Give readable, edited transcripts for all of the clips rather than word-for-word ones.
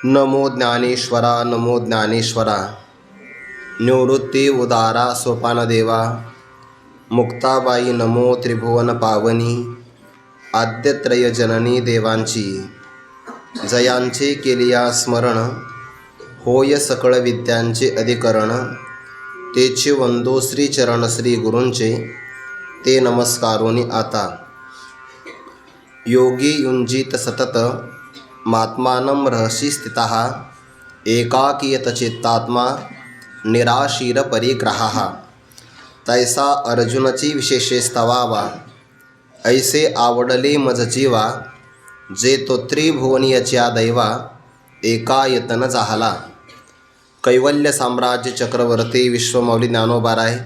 नमो ज्ञानेश्वरा नमो ज्ञानेश्वरा निवृत्ती उदारा सोपानदेवा मुक्ताबाई नमो त्रिभुवन पावनी आद्यत्रय जननी देवांची जयांचे केलिया स्मरण होय सकळ विद्यांचे अधिकरण तेचे वंदो श्री चरण श्री गुरूंचे ते नमस्कारोनी आता योगी युंजित सतत मात्मानं रहसी स्थितः एकाकीयत चित्तात्मा निराशीर परिग्रहाः तैसा अर्जुनची विशेषे स्तवावा ऐसे आवडले मज जीवा जे तो त्रिभुवनीयच्या दैवा एकायतन झाला. कैवल्य साम्राज्य चक्रवर्ती विश्वमौली ज्ञानोबाराय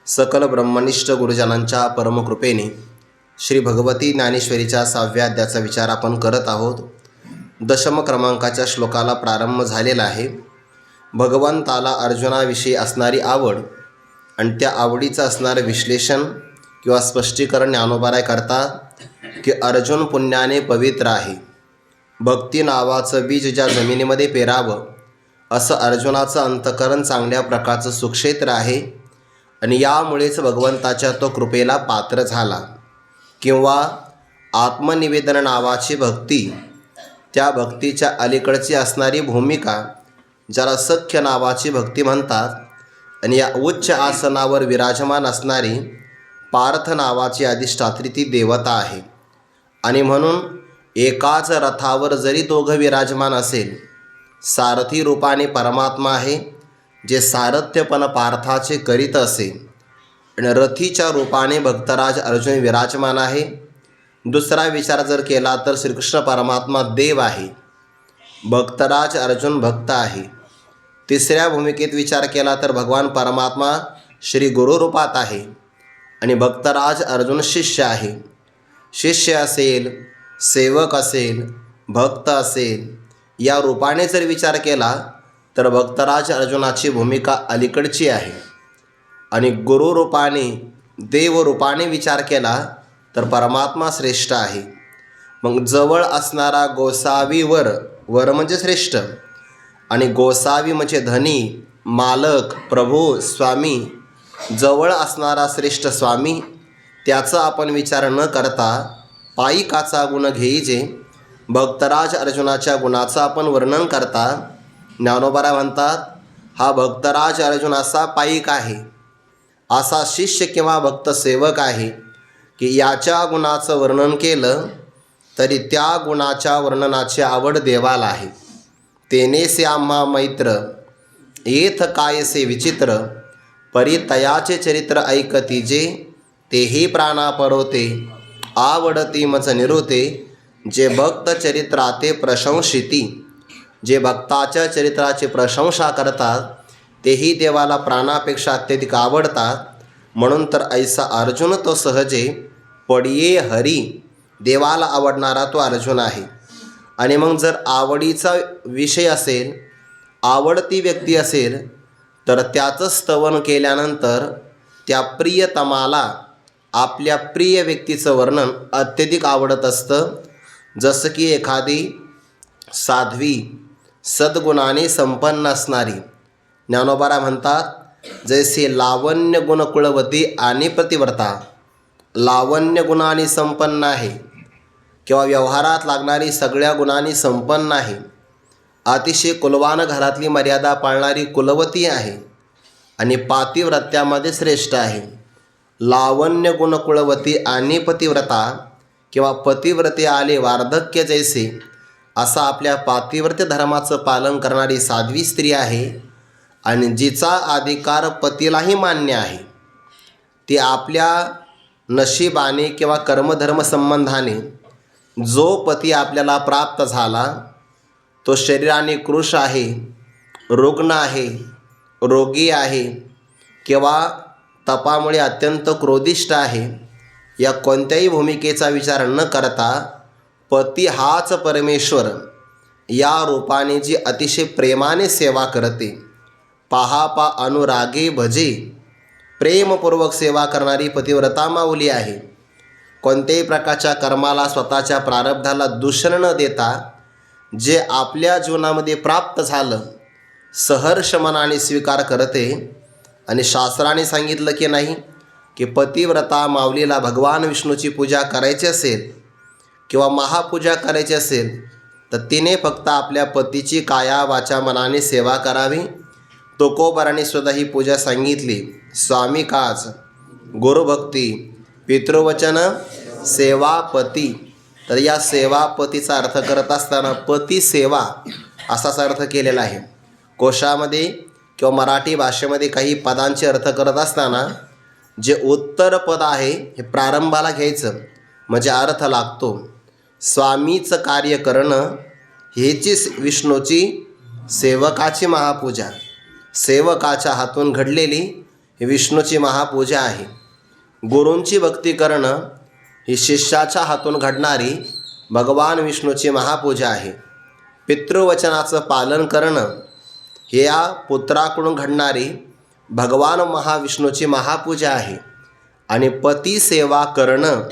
सकल ब्रह्मनिष्ठ गुरुजनांच्या परमकृपेने श्री भगवती ज्ञानेश्वरीच्या 6व्या अध्यायाचा विचार आपण करत आहोत. दशम क्रमांकाच्या श्लोकाला प्रारंभ झालेला आहे. भगवंताला अर्जुनाविषयी असणारी आवड आणि त्या आवडीचं असणारं विश्लेषण किंवा स्पष्टीकरण ज्ञानोबाराय करतात की अर्जुन पुण्याने पवित्र आहे. भक्ती नावाचं बीज ज्या जमिनीमध्ये पेरावं असं अर्जुनाचं अंतकरण चांगल्या प्रकारचं सुक्षेत्र आहे आणि यामुळेच भगवंताच्या तो कृपेला पात्र झाला. किंवा आत्मनिवेदन नावाची भक्ती, त्या भक्तीच्या अलीकडची असणारी भूमिका ज्याला सख्य नावाची भक्ती म्हणतात आणि या उच्च आसनावर विराजमान असणारी पार्थ नावाची अधिष्ठात्री ती देवता आहे. आणि म्हणून एकाच रथावर जरी दोघं विराजमान असेल, सारथी रूपाने परमात्मा आहे जे सारथ्यपण पार्थाचे करीत असे आणि रथीच्या रूपाने भक्तराज अर्जुन विराजमान आहे. दुसरा विचार जर केला तर श्रीकृष्ण परमात्मा देव आहे, भक्तराज अर्जुन भक्त आहे. तिसऱ्या भूमिकेत विचार केला तर भगवान परमात्मा श्री गुरुरूपात आहे आणि भक्तराज अर्जुन शिष्य आहे. शिष्य असेल, सेवक असेल, भक्त असेल, या रूपाने जर विचार केला तर भक्तराज अर्जुनाची भूमिका अलीकडची आहे. आणि गुरुरूपाने देवरूपाने विचार केला तर परमात्मा श्रेष्ठ आहे. मग जवळ असणारा गोसावी वर म्हणजे श्रेष्ठ आणि गोसावी म्हणजे धनी, मालक, प्रभू, स्वामी. जवळ असणारा श्रेष्ठ स्वामी त्याचा आपण विचार न करता पायिकाचा गुण घेईजे. भक्तराज अर्जुनाच्या गुणाचं आपण वर्णन करता ज्ञानोबाराय म्हणतात हा भक्तराज अर्जुन असा पायिक आहे, असा शिष्य किंवा भक्त सेवक आहे की याच्या गुणाचं वर्णन केलं तरी त्या गुणाच्या वर्णनाची आवड देवाला आहे. तेनेसे आम्हा मैत्र येथ कायसे विचित्र परितयाचे चरित्र ऐकतीजे तेही प्राणा परोते आवडती मज निरुते जे भक्त चरित्राते प्रशंसिती. जे भक्ताच्या चरित्राची प्रशंसा करतात तेही देवाला प्राणापेक्षा अत्यधिक आवडतात. म्हणून तर ऐसा अर्जुन तो सहजे पडिये हरी, देवाला आवडणारा तो अर्जुन आहे. आणि मग जर आवडीचा विषय असेल, आवडती व्यक्ती असेल तर त्याचं स्तवन केल्यानंतर त्या प्रियतमाला आपल्या प्रिय व्यक्तीचं वर्णन अत्यधिक आवडत असतं. जसं की एखादी साध्वी सद्गुणाने संपन्न असणारी, ज्ञानोबाराय म्हणतात जैसे लावण्य गुणकुळवती आणि प्रतिव्रता, लावण्य गुणांनी संपन्न आहे किंवा व्यवहारात लागणारी सगळ्या गुणांनी संपन्न आहे, अतिशय कुलवान घरातली मर्यादा पाळणारी कुलवती आहे आणि पातिव्रत्यामध्ये श्रेष्ठ आहे. लावण्य गुणकुळवती आणि पतिव्रता किंवा पतिव्रते आले वार्धक्य जैसे, असा आपल्या पातिव्रत्य धर्माचं पालन करणारी साध्वी स्त्री आहे. आणि जिचा अधिकार पतीलाही मान्य आहे, ती आपल्या नशिबाने किंवा कर्मधर्म संबंधाने जो पती आपल्याला प्राप्त झाला तो शरीराने कृश आहे, रुग्ण आहे, रोगी आहे किंवा तपामुळे अत्यंत क्रोधिष्ट आहे, या कोणत्याही भूमिकेचा विचार न करता पती हाच परमेश्वर या रूपाने जी अतिशय प्रेमाने सेवा करते, पाहापा अनुरागे भजे, प्रेमपूर्वक सेवा करणारी पतिव्रता माऊली आहे. कोणत्याही प्रकारच्या कर्माला स्वतःच्या प्रारब्धाला दूषण न देता जे आपल्या जीवनामध्ये प्राप्त झालं सहर्ष मनाने स्वीकार करते. आणि शास्त्राने सांगितलं की नाही की पतिव्रता माऊलीला भगवान विष्णूची पूजा करायची असेल किंवा महापूजा करायची असेल तर तिने फक्त आपल्या पतीची काया वाचा मनाने सेवा करावी. तुकोबाराने सुद्धा ही पूजा सांगितली. स्वामी काज गुरुभक्ती पितृवचन सेवापती. तर या सेवापतीचा अर्थ करत असताना पती सेवा असाच अर्थ केलेला आहे. कोशामध्ये किंवा मराठी भाषेमध्ये काही पदांचे अर्थ करत असताना जे उत्तर पद आहे हे प्रारंभाला घ्यायचं म्हणजे अर्थ लागतो. स्वामीचं कार्य करणं हीची विष्णूची सेवकाची महापूजा. सेवकाच्या हातून घडलेली ही विष्णूची महापूजा आहे. गुरूंची भक्ती करणं ही शिष्याच्या हातून घडणारी भगवान विष्णूची महापूजा आहे. पितृवचनाचं पालन करणं हे या पुत्राकडून घडणारी भगवान महाविष्णूची महापूजा आहे. आणि पती सेवा करणं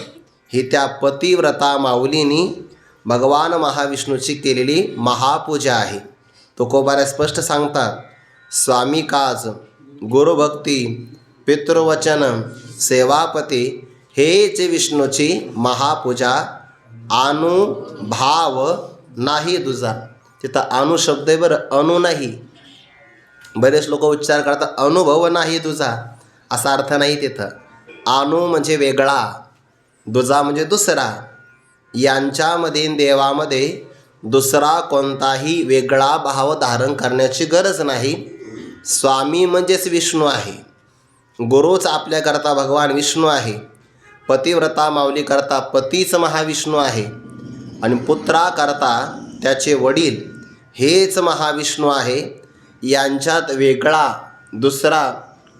ही त्या पतिव्रता माऊलींनी भगवान महाविष्णूची केलेली महापूजा आहे. तुकोबारा स्पष्ट सांगतात, स्वामी काज गुरुभक्ती पितृवचन सेवापती हेच विष्णूची महापूजा. अनुभाव नाही दुजा. तिथं अनु शब्द आहे बरं, अनु नाही. बरेच लोक उच्चार करतात अनुभव नाही तुझा, असा अर्थ नाही तिथं. अनु म्हणजे वेगळा, दुजा म्हणजे दुसरा. यांच्यामध्ये देवामध्ये दुसरा कोणताही वेगळा भाव धारण करण्याची गरज नाही. स्वामी म्हणजेच विष्णू आहे. गुरुच आपल्याकरता भगवान विष्णू आहे. पतिव्रता माऊली करता पतीच महाविष्णू आहे. आणि पुत्राकरता त्याचे वडील हेच महाविष्णू आहे. यांच्यात वेगळा दुसरा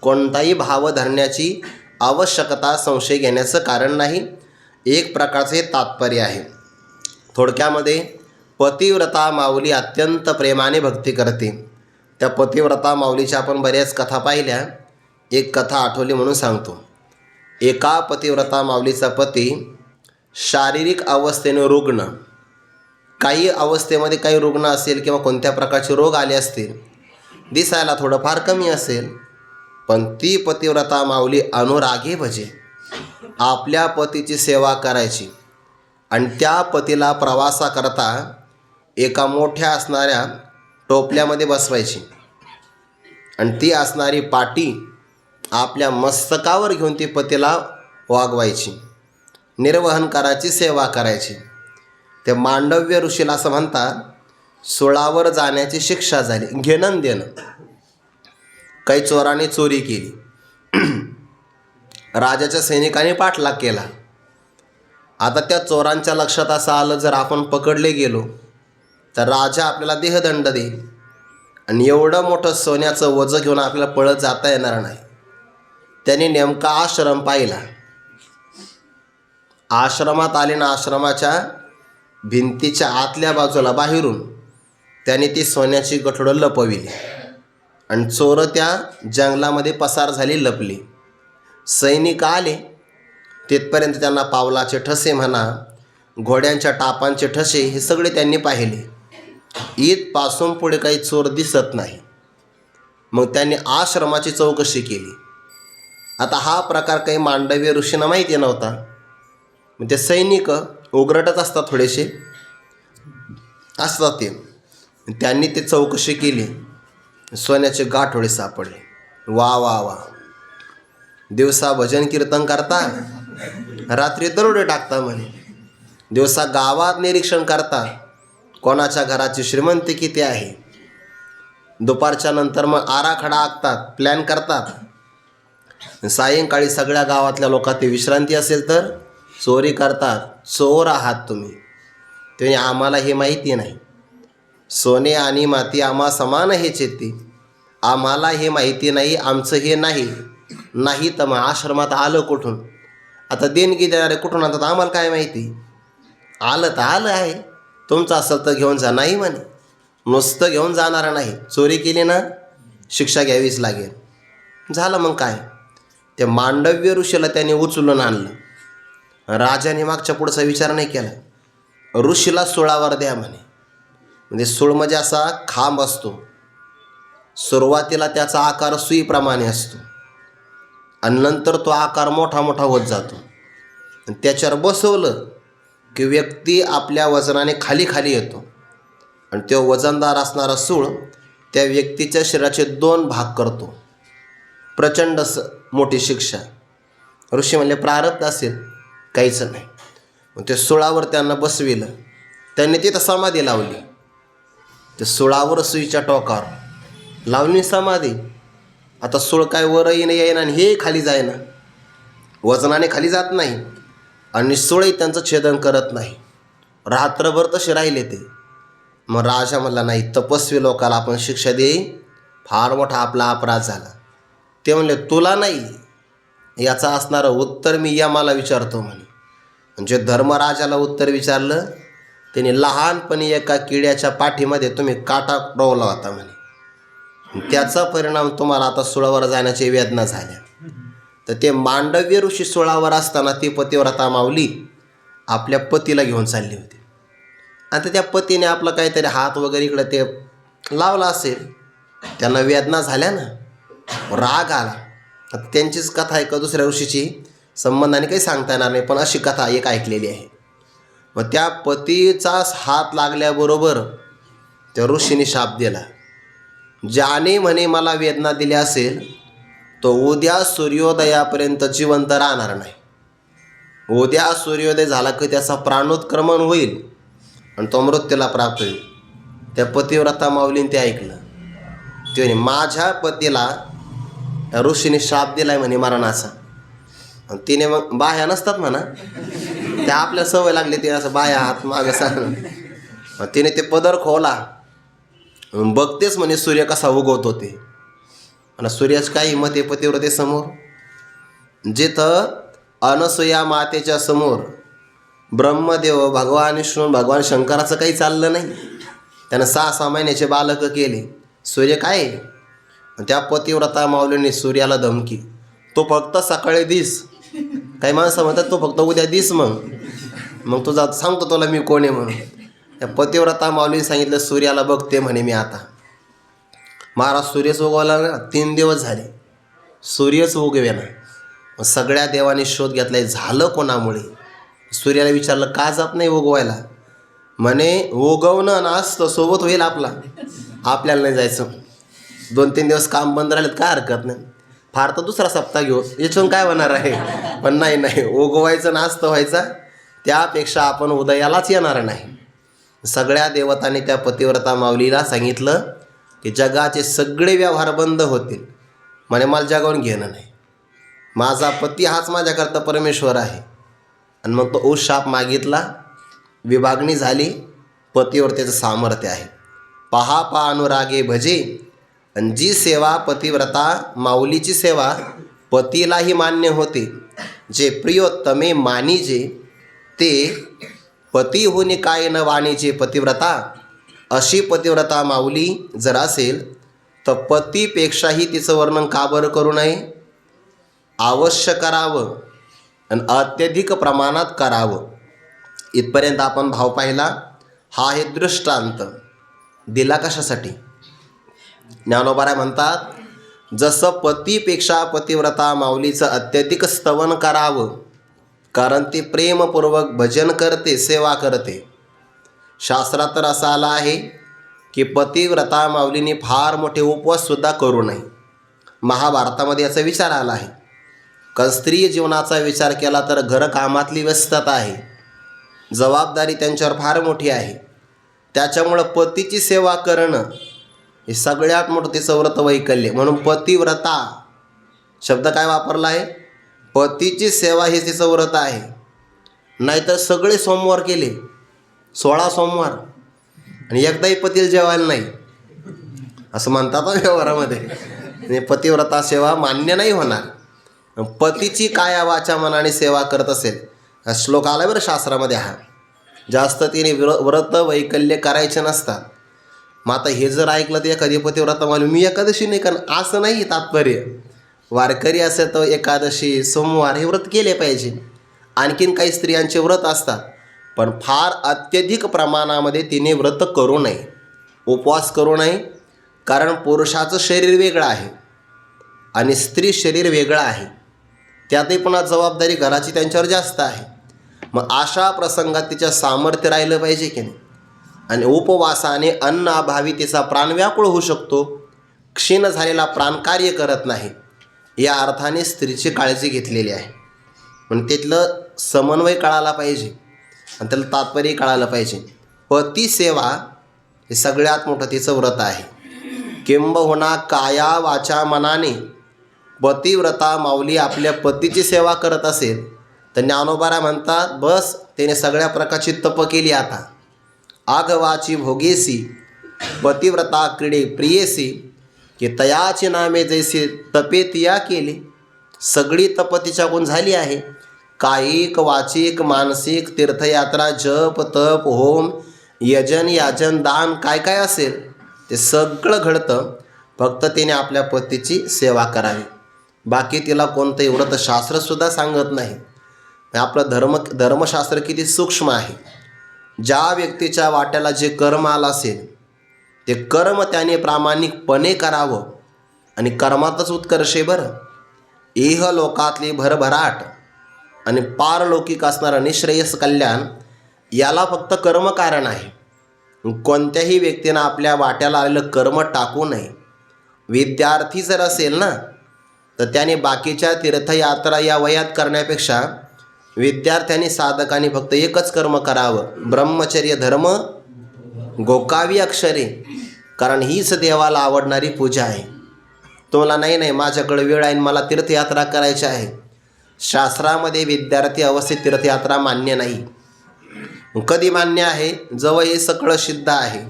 कोणताही भाव धरण्याची आवश्यकता संशय घेण्याचं कारण नाही. एक प्रकारचे तात्पर्य आहे. थोडक्यामध्ये पतिव्रता माऊली अत्यंत प्रेमाने भक्ती करते. त्या पतिव्रता माऊलीच्या आपण बऱ्याच कथा पाहिल्या. एक कथा आठवली म्हणून सांगतो. एका पतिव्रता माऊलीचा पती शारीरिक अवस्थेने रुग्ण, काही अवस्थेमध्ये काही रुग्ण असेल किंवा कोणत्या प्रकारचे रोग आले असतील, दिसायला थोडंफार कमी असेल, पण ती पतिव्रता माऊली अनुरागी भजे आपल्या पतीची सेवा करायची. आणि त्या पतीला प्रवासाकरता एका मोठ्या असणाऱ्या टोपल्यामध्ये बसवायची आणि ती असणारी पाटी आपल्या मस्तकावर घेऊन ती पतीला वागवायची, निर्वहन करायची, सेवा करायची. ते मांडव्य ऋषीला असं म्हणतात, सुळावर जाण्याची शिक्षा झाली. घेणं देणं. काही चोराने चोरी केली, राजाच्या सैनिकांनी पाठलाग केला. आता त्या चोरांच्या लक्षात असं आलं, जर आपण पकडले गेलो तर राजा आपल्याला देहदंड देईल आणि एवढं मोठं सोन्याचं ओझं घेऊन आपल्याला पळत जाता येणार नाही. त्यांनी नेमका आश्रम पाहिला. आश्रमात आले ना, आश्रमाच्या भिंतीच्या आतल्या बाजूला बाहेरून त्याने ती सोन्याची गठोडं लपविली आणि चोरं त्या जंगलामध्ये पसार झाली, लपली. सैनिक आले तिथपर्यंत त्यांना पावलाचे ठसे म्हणा, घोड्यांच्या टापांचे ठसे हे सगळे त्यांनी पाहिले. इथपासून पुढे काही चोर दिसत नाही. मग त्यांनी आश्रमाची चौकशी केली. आता हा प्रकार काही मांडव्य ऋषींना माहिती नव्हता. मग ते सैनिक उघडतच असतात, थोडेसे असतात ते. त्यांनी ते चौकशी केली. सोन्याचे गाठोडे सापडले. वा वा वा. दिवसा भजन कीर्तन करता, रात्री दरोडे टाकता म्हणे. दिवसा गावात निरीक्षण करता, कोणाच्या घराची श्रीमंती किती आहे. दुपारच्या नंतर मग आराखडा आखतात, प्लॅन करतात. सायंकाळी सगळ्या गावातल्या लोकांची विश्रांती असेल तर चोरी करतात. चोर आहात तुम्ही. ते आम्हाला हे माहिती नाही. सोने आणि माती आम्हा समान हेच येते. आम्हाला हे माहिती नाही, आमचं हे नाही. नाही तर मग आश्रमात आलं कुठून? आता देणगी देणारे कुठून आणतात आम्हाला काय माहिती. आलं तर आलं आहे, तुमचं असेल तर घेऊन जा. नाही म्हणे, नुसतं घेऊन जाणार नाही. चोरी केली ना शिक्षा घ्यावीच लागेल. झालं मग काय, ते मांडव्य ऋषीला त्याने उचलून आणलं. राजाने मागच्या पुढचा विचार नाही केला. ऋषीला सुळावर द्या म्हणे. म्हणजे सूळ म्हणजे असा खांब असतो. सुरुवातीला त्याचा आकार सुईप्रमाणे असतो आणि नंतर तो आकार मोठा मोठा होत जातो. आणि त्याच्यावर बसवलं की व्यक्ती आपल्या वजनाने खाली खाली येतो आणि तो वजनदार असणारा सूळ त्या व्यक्तीच्या शरीराचे 2 भाग करतो. प्रचंड मोठी शिक्षा. ऋषी म्हणले प्रारब्ध असेल, काहीच नाही. मग ते सुळावर त्यांना बसविलं. त्यांनी तिथं समाधी लावली. ते सुळावर सुईच्या टोकावर लावली समाधी. आता सूळ काय वरही नाही येईना आणि हे खाली जाईना, वजनाने खाली जात नाही आणि सूळही त्यांचं छेदन करत नाही. रात्रभर तसे राहिले ते. मग राजा म्हणला नाही, तपस्वी लोकाला आपण शिक्षा देई, फार मोठा आपला अपराध झाला. ते म्हणले तुला नाही, याचा असणारं उत्तर मी यमाला विचारतो म्हणे. म्हणजे धर्मराजाला उत्तर विचारलं. त्याने लहानपणी एका किड्याच्या पाठीमध्ये तुम्ही काटा रोवला होता म्हणे, त्याचा परिणाम तुम्हाला आता सुळावर जाण्याची वेदना झाल्या. तर ते मांडव्य ऋषी सुळावर असताना ती पतिव्रता माऊली आपल्या पतीला घेऊन चालली होती. आता त्या पतीने आपलं काहीतरी हात वगैरे इकडं ते लावला असेल, त्यांना वेदना झाल्या ना, राग आला. आता त्यांचीच कथा आहे का दुसऱ्या ऋषीची संबंधाने काही सांगता येणार नाही, पण अशी कथा एक ऐकलेली आहे. मग त्या पतीचा हात लागल्याबरोबर त्या ऋषीने शाप दिला, ज्याने म्हणे मला वेदना दिल्या असेल तो उद्या सूर्योदयापर्यंत जिवंत राहणार नाही. उद्या सूर्योदय झाला की त्याचा प्राणोत्क्रमण होईल आणि तो मृत्यूला प्राप्त होईल. त्या पतिव्रता माऊलीने ते ऐकलं. ते म्हणे माझ्या पतीला त्या ऋषीने शाप दिलाय म्हणे मरणाचा. आणि तिने मग बाह्या नसतात म्हणा, त्या आपल्या सवय लागली ते असं बाह्या हात मागं सांग. तिने ते पदर खोला, बघतेच म्हणे सूर्य कसा उगवतो ते. आणि सूर्याच काही मत आहे पतिव्रतेसमोर. जिथं अनसूया मातेच्या समोर ब्रह्मदेव भगवान विष्णू भगवान शंकराचं काही चाललं नाही. त्यानं 6-6 महिन्याचे बालक केले. सूर्य काय आहे? त्या पतिव्रता माऊलीने सूर्याला धमकी, तो फक्त सकाळी दिस. काही माणसं म्हणतात तो फक्त उद्या दिस, मग तुझा सांगतो तुला मी कोण आहे म्हणून. त्या पतिव्रता माऊलीने सांगितलं सूर्याला बघते म्हणे मी आता. महाराज सूर्यच उगवला ना, 3 दिवस झाले सूर्यच उगवेना. मग सगळ्या देवाने शोध घेतलाय झालं कोणामुळे. सूर्याला विचारलं का जात नाही उगवायला. म्हणे उगवणं असतं सोबत होईल आपल्याला नाही जायचं. 2-3 दिवस काम बंद राहिलेत काय हरकत नाही, फार तर दुसरा सप्ताह घेऊ, याच्यातून काय होणार आहे. पण नाही उगवायचं नास्त व्हायचा, त्यापेक्षा आपण उदयालाच येणार नाही. सगळ्या देवतांनी त्या पतिव्रता माऊलीला सांगितलं की जगाचे सगळे व्यवहार बंद होतील. म्हणे मला जगावून घेणं नाही, माझा पती हाच माझ्याकरता परमेश्वर आहे. आणि मग तो शाप मागितला, विभागणी झाली. पतिव्रतेचं सामर्थ्य आहे. पहा अनुरागे भजे. आणि जी सेवा पतिव्रता माऊलीची सेवा पतीलाही मान्य होते, जे प्रियोत्तमे मानीजे ते पती होणे काय न वाणीचे पतिव्रता. अशी पतिव्रता माऊली जर असेल तर पतीपेक्षाही तिचं वर्णन का बरं करू नये. अवश्य करावं आणि अत्यधिक प्रमाणात करावं. इथपर्यंत आपण भाव पाहिला. हा आहे दृष्टांत. दिला कशासाठी? ज्ञानोबा म्हणतात जसं पतीपेक्षा पतिव्रता माऊलीचं अत्यधिक स्तवन करावं, कारण ती प्रेमपूर्वक भजन करते, सेवा करते. शास्त्रात तर असं आलं आहे की पतिव्रता माऊलीने फार मोठे उपवाससुद्धा करू नये. महाभारतामध्ये याचा विचार आला आहे. कारण स्त्री जीवनाचा विचार केला तर घरकामातली व्यस्तता आहे, जबाबदारी त्यांच्यावर फार मोठी आहे. त्याच्यामुळं पतीची सेवा करणं हे सगळ्यात मोठं तिचं व्रत वैकल्य. म्हणून पतिव्रता शब्द काय वापरला आहे? पतीची सेवा हे तिचं व्रत आहे. नाहीतर सगळे सोमवार केले, 16 सोमवार, आणि एकदाही पतीला जेवायला नाही असं म्हणतात ना व्यवहारामध्ये. पतिव्रता सेवा मान्य नाही होणार. पतीची काया वाचा मनाने सेवा करत असेल, हा श्लोक आला बरं शास्त्रामध्ये. हा जास्त तिने व्रत वैकल्य करायचे नसतात. मग आता हे जर ऐकलं तर एखादी पतिव्रता माऊली मी एकादशी नाही कारण असं नाही तात्पर्य. वारकरी असेल तर एकादशी सोमवार हे व्रत केले पाहिजे. आणखीन काही स्त्रियांचे व्रत असतात, पण फार अत्यधिक प्रमाणामध्ये तिने व्रत करू नये. उपवास करू नये, कारण पुरुषाचं शरीर वेगळं आहे आणि स्त्री शरीर वेगळं आहे. त्यातही पुन्हा जबाबदारी घराची त्यांच्यावर जास्त आहे. मग अशा प्रसंगात तिच्या सामर्थ्य राहिलं पाहिजे की नाही. आणि उपवासाने अन्न अभावी तिचा प्राण व्याकुळ होऊ शकतो. क्षीण झालेला प्राण कार्य करत नाही. या अर्थाने स्त्रीची काळजी घेतलेली आहे. पण तिथलं समन्वय कळाला पाहिजे आणि त्याला तात्पर्य कळालं पाहिजे. पती सेवा हे सगळ्यात मोठं तिचं व्रत आहे. किंबहुना काया वाचा मनाने पतिव्रता माऊली आपल्या पतीची सेवा करत असेल तर ज्ञानोबारा म्हणतात, बस त्याने सगळ्या प्रकारची तप केली. आता आघवाची भोगेसी पतिव्रता क्रीडे प्रियेसी, की तयाची नामे जैसे तपे तिया केली. सगळी तप तिच्याकडून झाली आहे. कायिक वाचिक मानसिक तीर्थयात्रा जप तप होम यजन याजन दान काय काय असेल ते सगळं घडतं. फक्त तिने आपल्या पतीची सेवा करावी. बाकी तिला कोणतंही व्रतशास्त्रसुद्धा सांगत नाही. आपलं धर्मशास्त्र किती सूक्ष्म आहे. ज्या व्यक्तीच्या वाट्याला जे कर्म आलं असेल ते कर्म त्याने प्रामाणिकपणे करावं आणि कर्मातच उत्कर्ष आहे बरं. इह लोकातली भरभराट आणि पारलौकिक असणारं निःश्रेयस कल्याण याला फक्त कर्म कारण आहे. कोणत्याही व्यक्तीनं आपल्या वाट्याला आलेलं कर्म टाकू नये. विद्यार्थी जर असेल ना तर त्याने बाकीच्या तीर्थयात्रा या वयात करण्यापेक्षा विद्यार्थ्यांनी साधकांनी फक्त एकच कर्म करावं, ब्रह्मचर्य धर्म गोकावी अक्षरे. कारण हीच देवाला आवडणारी पूजा आहे. तुम्हाला नाही माझ्याकडे वेळ आहे मला तीर्थयात्रा करायची आहे. शास्त्रामध्ये विद्यार्थी अवस्थेत तीर्थयात्रा मान्य नाही. कधी मान्य आहे? जवळ हे सगळं सिद्ध आहे.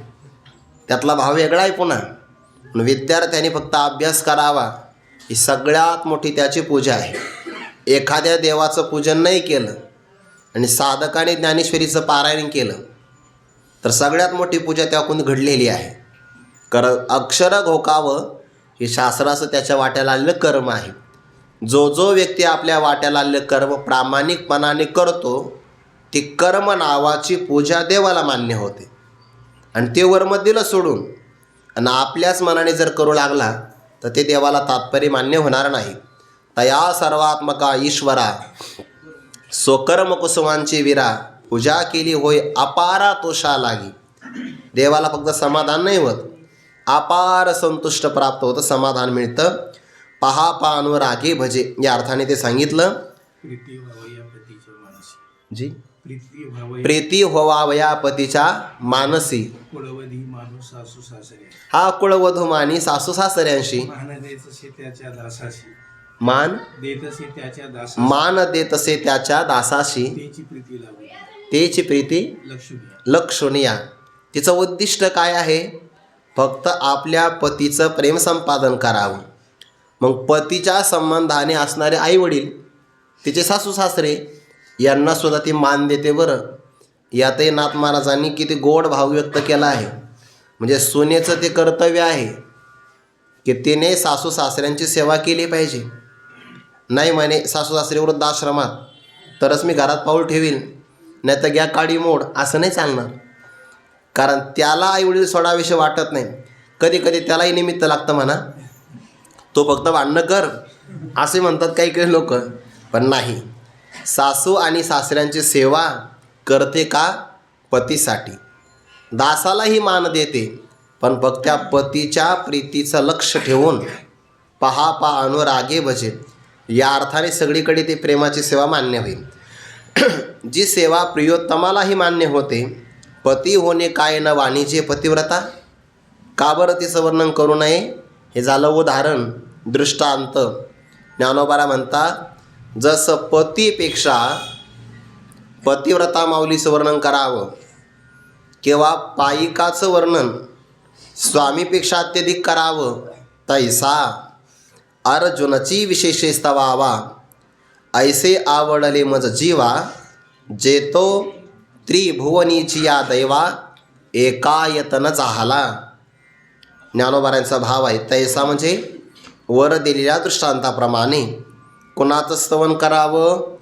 त्यातला भाव वेगळा आहे. पुन्हा विद्यार्थ्यांनी फक्त अभ्यास करावा ही सगळ्यात मोठी त्याची पूजा आहे. एखाद्या देवाचं पूजन नाही केलं आणि साधकाने ज्ञानेश्वरीचं पारायण केलं तर सगळ्यात मोठी पूजा त्याकडून घडलेली आहे. अक्षर घोकावं हे शास्त्राचं त्याच्या वाट्याला आलेलं कर्म आहे. जो व्यक्ती आपल्या वाट्याला आलेलं कर्म प्रामाणिकपणाने करतो ती कर्म नावाची पूजा देवाला मान्य होते. आणि ते वर्म दिलं सोडून आणि आपल्याच मनाने जर करू लागला तर ते देवाला तात्पर्य मान्य होणार नाही. तया सर्वात्मका ईश्वरा स्वकर्म कुसुमांची विरा, पूजा केली होय अपारा तोषा लागी. देवाला फक्त समाधान नाही होत, अपार संतुष्ट प्राप्त होतं, समाधान मिळतं. पहा अनुरागे भजे या अर्थाने ते सांगितलं. जी प्रीती व्हावया पतीच्या मानसी, हा कुळवधू मानी सासू सासऱ्यांशी मान देतसे त्याच्या दासाशी तेची प्रीती लक्षणीया. तिचं उद्दिष्ट काय आहे? फक्त आपल्या पतीचं प्रेम संपादन करावं. मग पतीच्या संबंधाने असणारे आईवडील तिचे सासू सासरे यांनासुद्धा ती मान देते बरं. यातही नाथ महाराजांनी किती गोड भाव व्यक्त केला आहे. म्हणजे सुनेचं ते कर्तव्य आहे की तिने सासू सासऱ्यांची सेवा केली पाहिजे. नाही म्हणे सासू सासरे वृद्धाश्रमात तरच मी घरात पाऊल ठेवील, नाही तर घ्या काडी मोड, असं नाही चालणार. कारण त्याला आईवडील सोडाविषयी वाटत नाही. कधी कधी त्यालाही निमित्त लागतं म्हणा, तो फक्त भांडणं कर असे म्हणतात काही काही लोक. पण नाही, सासू आणि सासऱ्यांची सेवा करते का? पतीसाठी. दासालाही मान देते पण फक्त त्या पतीच्या प्रीतीचं लक्ष ठेवून पहा अनुरागे भजे या अर्थाने सगळीकडे ती प्रेमाची सेवा मान्य होईल. जी सेवा प्रियोत्तमालाही मान्य होते. पती होणे काय न वाणीचे पतिव्रता. का बरं तिचं वर्णन करू नये? हे झालं उदाहरण, दृष्टांत. ज्ञानोबारा म्हणतात, जसं पतीपेक्षा पतिव्रता माऊलीचं वर्णन करावं किंवा पायिकाचं वर्णन स्वामीपेक्षा अत्यधिक करावं, तैसा अर्जुनची विशेषे स्तवावा. ऐसे आवडले मज जीवा, जेतो त्रिभुवनीची या दैवा एकायतन झाला. ज्ञानोबारांचा भाव आहे. तैसा म्हणजे वर दिलेल्या दृष्टांताप्रमाणे. कुणाचं स्तवन करावं?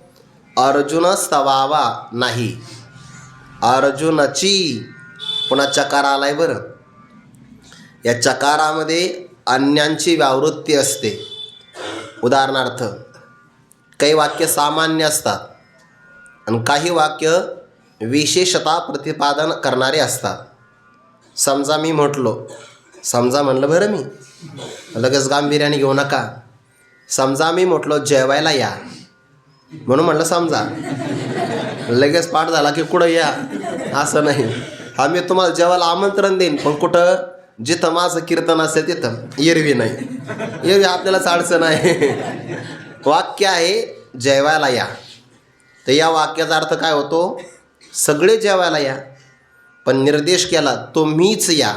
अर्जुन स्तवावा नाही, अर्जुनची. पुन्हा चकार आलाय बरं. या चकारामध्ये अन्यांची व्यावृत्ती असते. उदाहरणार्थ, काही वाक्य सामान्य असतात आणि काही वाक्य विशेषता प्रतिपादन करणारे असतात. समजा मी म्हटलो, समजा म्हणलं बरं, मी लगेच गांभीर्याने घेऊ नका. समजा मी म्हटलो जेवायला या, म्हणून म्हटलं समजा, लगेच पाठ झाला की कुठं या असं नाही. आम्ही तुम्हाला जेवायला आमंत्रण देईन, पण कुठं? जिथं माझं कीर्तन असेल तिथं. एरवी नाही, एरवी आपल्यालाच अडचण आहे. वाक्य आहे जेवायला या, तर या वाक्याचा अर्थ काय होतो? सगळे जेवायला या. पण निर्देश केला तुम्हीच या,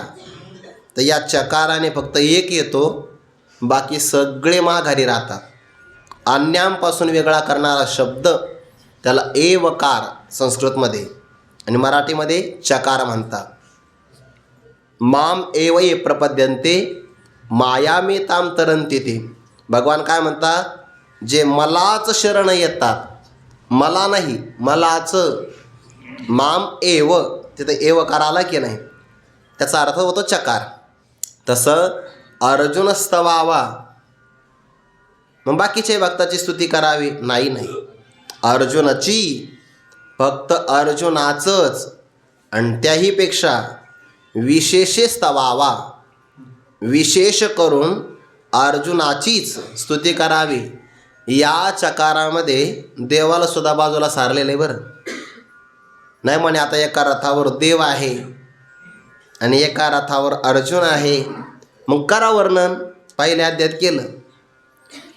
तर या चकाराने फक्त एक येतो, बाकी सगळे माघारी राहतात. अन्यांपासून वेगळा करणारा शब्द त्याला एवकार संस्कृतमध्ये आणि मराठीमध्ये चकार म्हणतात. माम एव ये प्रपद्यन्ते मायामेताम तरन्ति ते. भगवान काय म्हणतात? जे मलाच शरण येतात, मला नाही, मलाच. माम एव, तिथं एवकार आला की नाही, त्याचा अर्थ होतो चकार. तसं अर्जुन स्तवावा, मग बाकीचे भक्ताची स्तुती करावी? नाही, अर्जुनाची, फक्त अर्जुनाचंच, आणि त्याहीपेक्षा विशेषे स्तवावा, विशेष करून अर्जुनाचीच स्तुती करावी. या चकारामध्ये देवाला सुद्धा बाजूला सारलेलं आहे बरं. नाही म्हणे आता एका रथावर देव आहे आणि एका रथावर अर्जुन आहे, मग करा वर्णन. पहिल्या अध्यायात केलं.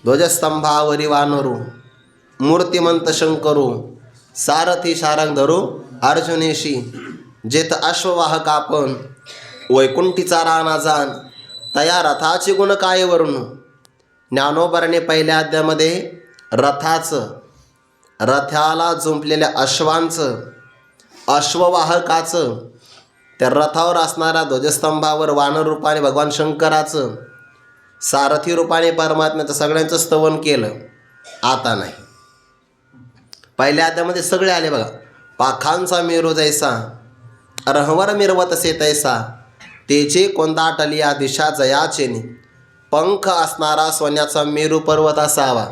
ध्वजस्तंभावरी वानरू, मूर्तिमंत शंकरू, सारथी शारंग धरू अर्जुनेशी, जेथ अश्ववाहक आपण, वैकुंठीचा राणा जाण, तया रथाचे गुण काय वर्णू. ज्ञानोबाने पहिल्या अध्यायामध्ये रथाचं, रथाला जुंपलेल्या अश्वांचं, अश्ववाहकाचं, त्या रथावर असणाऱ्या ध्वजस्तंभावर वानर रूपाने भगवान शंकराचं, सारथी रूपाने परमात्म्याचं, सगळ्यांचं स्तवन केलं. आता नाही. पहिल्या अध्यायामध्ये सगळे आले बघा. पाखांचा मेरू जैसा, रहवर मिरवतसे तैसा, तेचे कोंदाटलिया दिशा जयाचेनी, पंख असणारा सोन्याचा मेरू पर्वत असावा.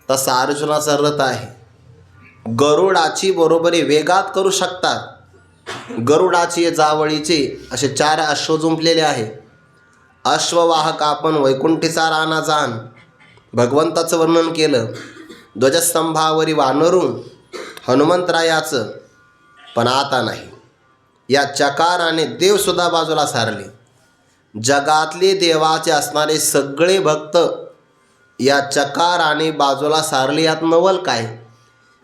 तसा अर्जुनाचा रथ आहे. गरुडाची बरोबरी वेगात करू शकतात. गरुडाची जावळीचे असे 4 अश्व जुंपलेले आहे. अश्ववाहक आपण, वैकुंठीचा राणा जाण, भगवंताचं वर्णन केलं. ध्वजस्तंभावरी वानरू, हनुमंतरायाचं. पण आता नाही. या चकाराने देवसुद्धा बाजूला सारले. जगातले देवाचे असणारे सगळे भक्त या चकाराने बाजूला सारले. यात नवल काय?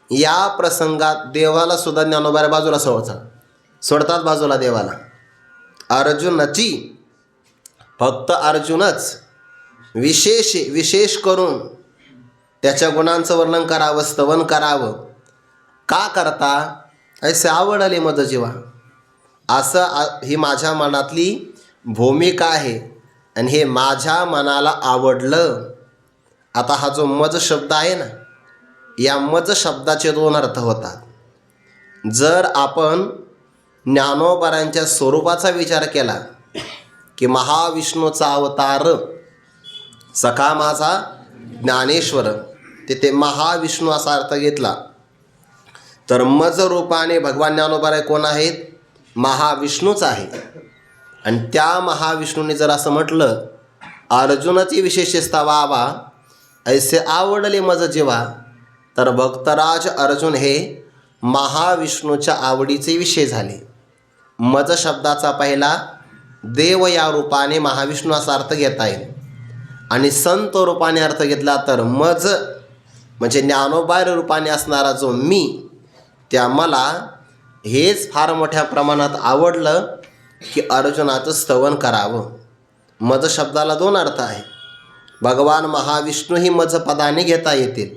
या प्रसंगात देवाला सुद्धा ज्ञानोबाऱ्या बाजूला सोडतात बाजूला देवाला. अर्जुनाची, फक्त अर्जुनच, विशेष करून त्याच्या गुणांचं वर्णन करावं, स्तवन करावं. का करता? ऐसे आवडले मज जीवा, असं ही माझ्या मनातली भूमिका आहे आणि हे माझ्या मनाला आवडलं. आता हा जो मज शब्द आहे ना, या मज शब्दाचे 2 अर्थ होतात. जर आपण ज्ञानोबारांच्या स्वरूपाचा विचार केला की महाविष्णूचा अवतार, सखा माझा ज्ञानेश्वर, तिथे महाविष्णू असा अर्थ घेतला, तर मज रूपाने भगवान ज्ञानोबाराय कोण आहेत? महाविष्णूच आहे. आणि त्या महाविष्णूने जर असं म्हटलं, अर्जुनाची विशेषता वावा, ऐसे आवडले मज जीवा, तर भक्तराज अर्जुन हे महाविष्णूच्या आवडीचे विषय झाले. मज शब्दाचा पहिला देव या रूपाने महाविष्णू असा अर्थ घेता येईल, आणि संत रूपाने अर्थ घेतला तर मज म्हणजे ज्ञानोबार रूपाने असणारा जो मी, त्या मला हेच फार मोठ्या प्रमाणात आवडलं की अर्जुनाचं स्तवन करावं. मज शब्दाला 2 अर्थ आहे. भगवान महाविष्णूही मज पदाने घेता येतील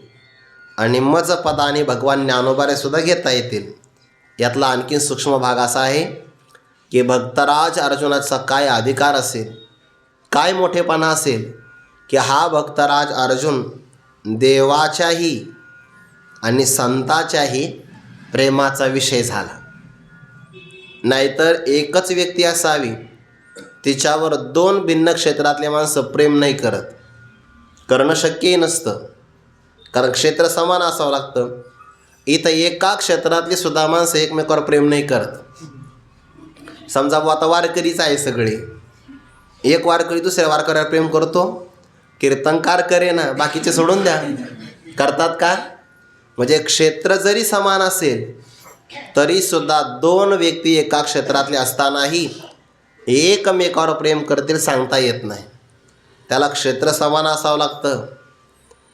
आणि मज पदाने भगवान ज्ञानोबारेसुद्धा घेता येतील. यातला आणखीन सूक्ष्म भाग असा आहे की भक्तराज अर्जुनाचा काय अधिकार असेल, काय मोठेपणा असेल की हा भक्तराज अर्जुन देवाच्याही आणि संताच्याही प्रेमाचा विषय झाला. नाहीतर एकच व्यक्ती असावी तिच्यावर दोन भिन्न क्षेत्रातले माणसं प्रेम नाही करत. करणं शक्यही नसतं, कारण क्षेत्र समान असावं लागतं. इथं एका क्षेत्रातली सुद्धा माणसं एकमेकावर प्रेम नाही करत. समजा आता वारकरीच आहे सगळे, एक वारकरी दुसऱ्या वारकऱ्यावर प्रेम करतो, कीर्तनकार करे ना, बाकीचे सोडून द्या, करतात का? म्हणजे क्षेत्र जरी समान असेल तरीसुद्धा दोन व्यक्ती एका क्षेत्रातले असतानाही एकमेकावर प्रेम करतील सांगता येत नाही. त्याला क्षेत्र समान असावं लागतं,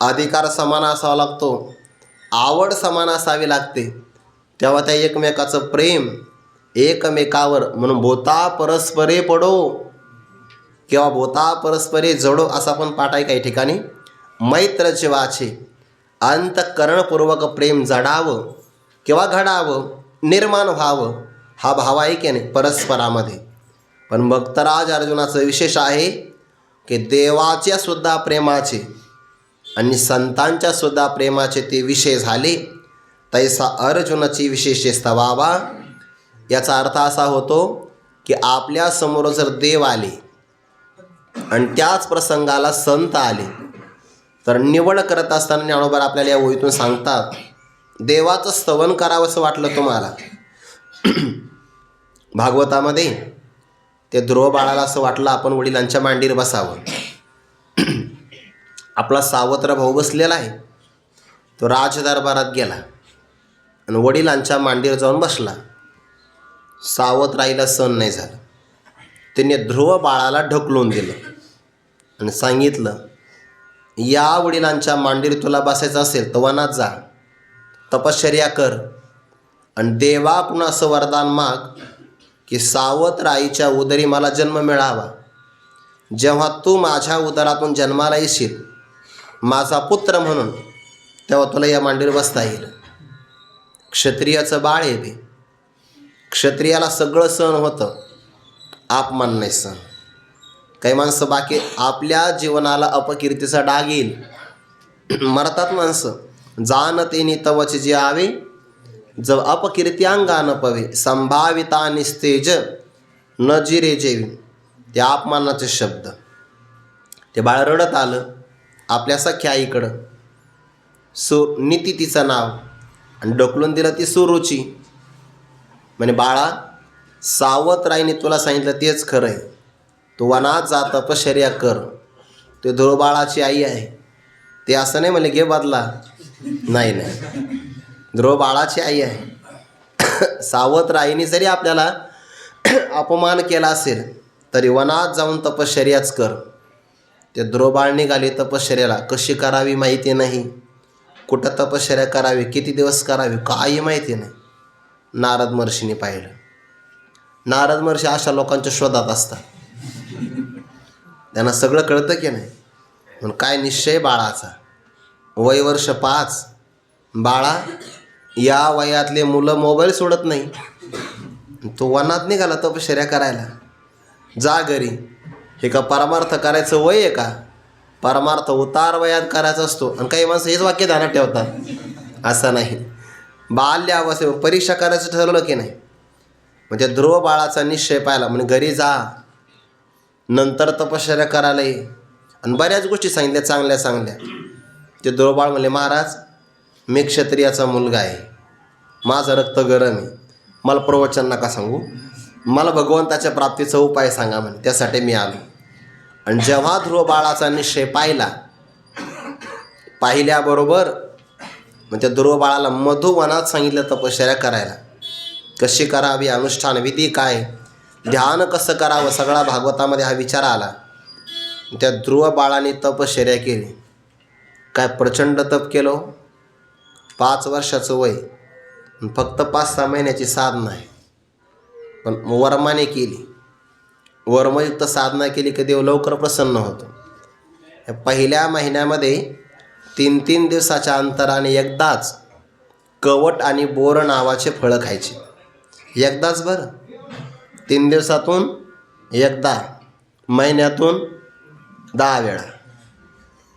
अधिकार समान असावा लागतो, आवड समान असावी लागते, तेव्हा त्या एकमेकाचं प्रेम एकमेकावर. म्हणून भोता परस्परे पडो किंवा भोता परस्परे जडो असा पण पाठ आहे काही ठिकाणी. मैत्र जीवाचे अंतःकरणपूर्वक प्रेम जडावं किंवा घडावं, निर्माण व्हावं, हा भाव आहे की नाही परस्परामध्ये. पण भक्तराज अर्जुनाचं विशेष आहे की देवाच्या सुद्धा प्रेमाचे आणि संतांच्या सुद्धा प्रेमाचे ते विषय झाले, तैसा अर्जुनाची विशेष स्तवावा. याचा अर्थ असा होतो की आपल्या समोर जर देव आले आणि त्याच प्रसंगाला संत आले तर निवड करत असताना ज्ञानोबा आपल्याला या ओळीतून सांगतात, देवाचं स्तवन करावं असं वाटलं तुम्हाला. भागवतामध्ये ते ध्रुव बाळाला असं वाटलं आपण वडिलांच्या मांडीवर बसावं. आपला सावत्र भाऊ बसलेला आहे, तो राजदरबारात गेला आणि वडिलांच्या मांडीवर जाऊन बसला. सावत्राईला सहन नाही झालं, त्याने ध्रुव बाळाला ढकलून दिलं आणि सांगितलं, या वडिलांच्या मांडीवर तुला बसायचं असेल तर वनात जा, तपश्चर्या कर आणि देवाकडून असं वरदान माग की सावत्राईच्या उदरी मला जन्म मिळावा. जेव्हा तू माझ्या उदरातून जन्माला येशील माझा पुत्र म्हणून, तेव्हा तुला या मांडीवर बसता येईल. क्षत्रियाचं बाळ आहे ते, क्षत्रियाला सगळं सहन होतं, अपमान नाही सहन. काही माणसं बाकी आपल्या जीवनाला अपकीर्तीचा डाग येईल, मरतात माणसं. जानतेनी तवच जे आवे जव अपकीर्ती अंगा न पवे, संभाविता निस्तेज न जिरे जेवी. ते अपमानाचे शब्द. ते बाळ रडत आलं आपल्या सख्या आईकडं. नीती तिचं नाव, आणि ढकलून दिलं ती सुरुची. म्हणे बाळा, सावत्राईने तुला सांगितलं तेच खरं आहे, तू वनात जा तपश्चर्या कर. ते ध्रुव बाळाची आई आहे, ते असं नाही म्हणले घे बदला, नाही नाही, ध्रुव बाळाची आई आहे. सावत्राईने जरी आपल्याला अपमान केला असेल तरी वनात जाऊन तपश्चर्याच कर. ते ध्रुव बाळ निघाले तपश्चर्याला. कशी करावी माहिती नाही, कुठं तपश्चर्या करावी, किती दिवस करावी काही माहिती नाही. नारद महर्षीने पाहिलं. नारद महर्षी अशा लोकांच्या शोधात असतात, त्यांना सगळं कळतं की नाही. म्हणून काय निश्चय बाळाचा, वय वर्ष 5. बाळा, या वयातले मुलं मोबाईल सोडत नाही. तो वनात निघाला तपश्चर्या करायला. जा घरी. हे का परमार्थ करायचं वय आहे का? परमार्थ उतार वयात करायचा असतो. आणि काही माणसं हेच वाक्य ध्यानात ठेवतात, असं नाही. बाल्यावस्थे परीक्षा करायचं ठरवलं की नाही, म्हणजे ध्रुव बाळाचा निश्चय पाहिला. म्हणजे घरी जा, नंतर तपश्चर्या करायला ये. आणि बऱ्याच गोष्टी सांगितल्या चांगल्या चांगल्या. ते ध्रुव बाळ म्हणले, महाराज मी क्षत्रियाचा मुलगा आहे, माझं रक्त गरम आहे, मला प्रवचन नका सांगू, मला भगवंताच्या प्राप्तीचा उपाय सांगा म्हणे, त्यासाठी मी आलो. आणि जेव्हा ध्रुव बाळाचा निश्चय पाहिल्याबरोबर मग त्या ध्रुव बाळाला मधुवनात सांगितलं तपश्चर्या करायला. कशी करावी, अनुष्ठान विधी काय, ध्यान कसं करावं, सगळा भागवतामध्ये हा विचार आला. त्या ध्रुव बाळाने तपश्चर्या केली. काय प्रचंड तप केलं. 5 वर्षाचं वय, फक्त 5-6 महिन्याची साधना आहे. पण वर्माने केली, वर्मयुक्त साधना केली की देव लवकर प्रसन्न होतो. पहिल्या महिन्यामध्ये 3-3 दिवसाच्या अंतराने एकदाच कवट आणि बोर नावाचे फळं खायचे. एकदाच बरं, 3 दिवसातून एकदा, महिन्यातून 10 वेळा.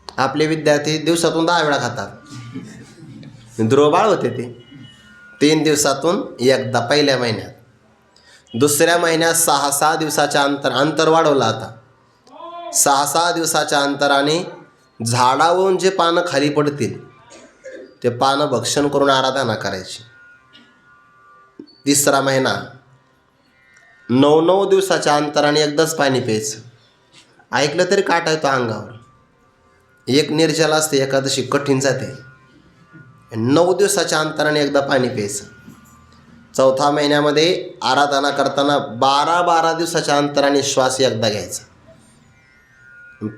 आपले विद्यार्थी दिवसातून 10 वेळा खातात. ध्रुव बाळ होते ते 3 दिवसातून एकदा पहिल्या महिन्यात. दुसऱ्या महिन्यात 6-6 दिवसाच्या अंतर वाढवलं. आता 6-6 दिवसाच्या अंतराने झाडावरून जे पानं खाली पडतील ते पानं भक्षण करून आराधना करायची. तिसरा महिना 9-9 दिवसाच्या अंतराने एकदाच पाणी प्यायचं. ऐकलं तरी काटा येतो अंगावर. एक निर्जला असते, एकादशी कठीण जाते. 9 दिवसाच्या अंतराने एकदा पाणी प्यायचं. चौथा महिन्यामध्ये आराधना करताना 12-12 दिवसाच्या अंतराने श्वास एकदा घ्यायचा.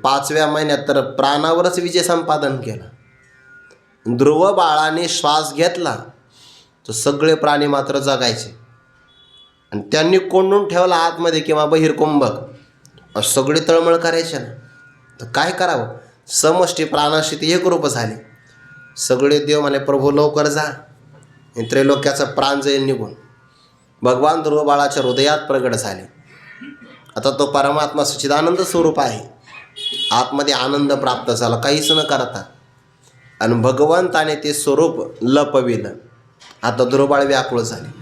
5व्या महिन्यात तर प्राणावरच विजय संपादन केला. ध्रुव बाळाने श्वास घेतला तर सगळे प्राणी मात्र जगायचे. आणि त्यांनी कोंडून ठेवला आतमध्ये किंवा बहिर्कुंभक, सगळे तळमळ करायचे ना. तर काय करावं? समष्टी प्राणाशी ते एकरूप झाले. सगळे देव म्हणे प्रभू लवकर जा, त्रैलोक्याचा प्राण जाईल निघून. भगवान ध्रुव बाळाच्या हृदयात प्रगट झाले. आता तो परमात्मा सच्चिदानंद स्वरूप आहे. आतमध्ये आनंद प्राप्त झाला काहीच न करता. आणि भगवंताने ते स्वरूप लपविलं. आता ध्रुव बाळ व्याकुळ झाले.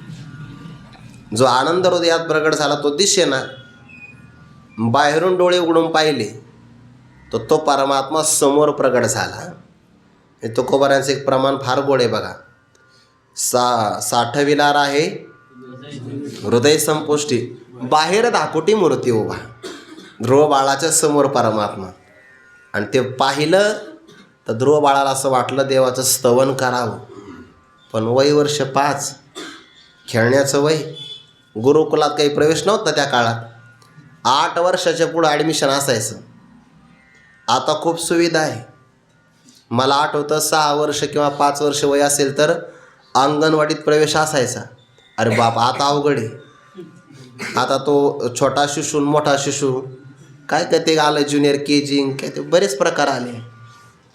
जो आनंद हृदयात प्रगट झाला तो दिसेना. बाहेरून डोळे उघडून पाहिले तर तो परमात्मा समोर प्रगट झाला. हे तुकोबारांचं एक प्रमाण फार गोड आहे बघा. साठविलार आहे हृदय संपुष्टी, बाहेर धाकोटी मूर्ती उभा. ध्रुव बाळाच्या समोर परमात्मा. आणि ते पाहिलं तर ध्रुव बाळाला असं वाटलं देवाचं स्तवन करावं. पण वय वर्ष 5, खेळण्याचं वय. गुरुकुलात काही प्रवेश नव्हता त्या काळात. 8 वर्षाच्या पुढं ॲडमिशन असायचं. आता खूप सुविधा आहे. मला आठवतं 6 वर्ष किंवा 5 वर्ष वय असेल तर अंगणवाडीत प्रवेश असायचा. अरे बाप, आता अवघड आहे. आता तो छोटा शिशू मोठा शिशू काय ते आलं, ज्युनियर KG काय ते बरेच प्रकार आले.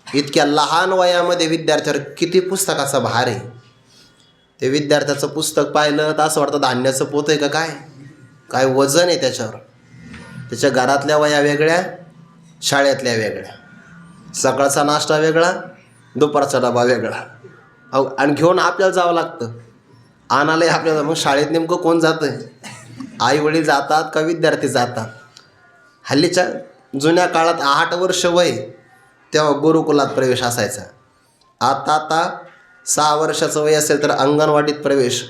इतक्या लहान वयामध्ये विद्यार्थ्यावर किती पुस्तकाचा भार आहे. ते विद्यार्थ्याचं पुस्तक पाहिलं तर असं वाटतं धान्याचं पोत आहे का काय. काय वजन आहे त्याच्यावर. त्याच्या घरातल्या वया वेगळ्या, शाळेतल्या वेगळ्या. सकाळचा नाश्ता वेगळा, दुपारचा डबा वेगळा. आणि घेऊन आपल्याला जावं लागतं. आणायलाही आपल्याला. मग शाळेत नेमकं कोण जातं आहे? आई वडील जातात का विद्यार्थी जातात? हल्लीच्या जुन्या काळात 8 वर्ष वय तेव्हा गुरुकुलात प्रवेश असायचा. आता 6 वर्षाचं वय असेल तर अंगणवाडीत प्रवेश.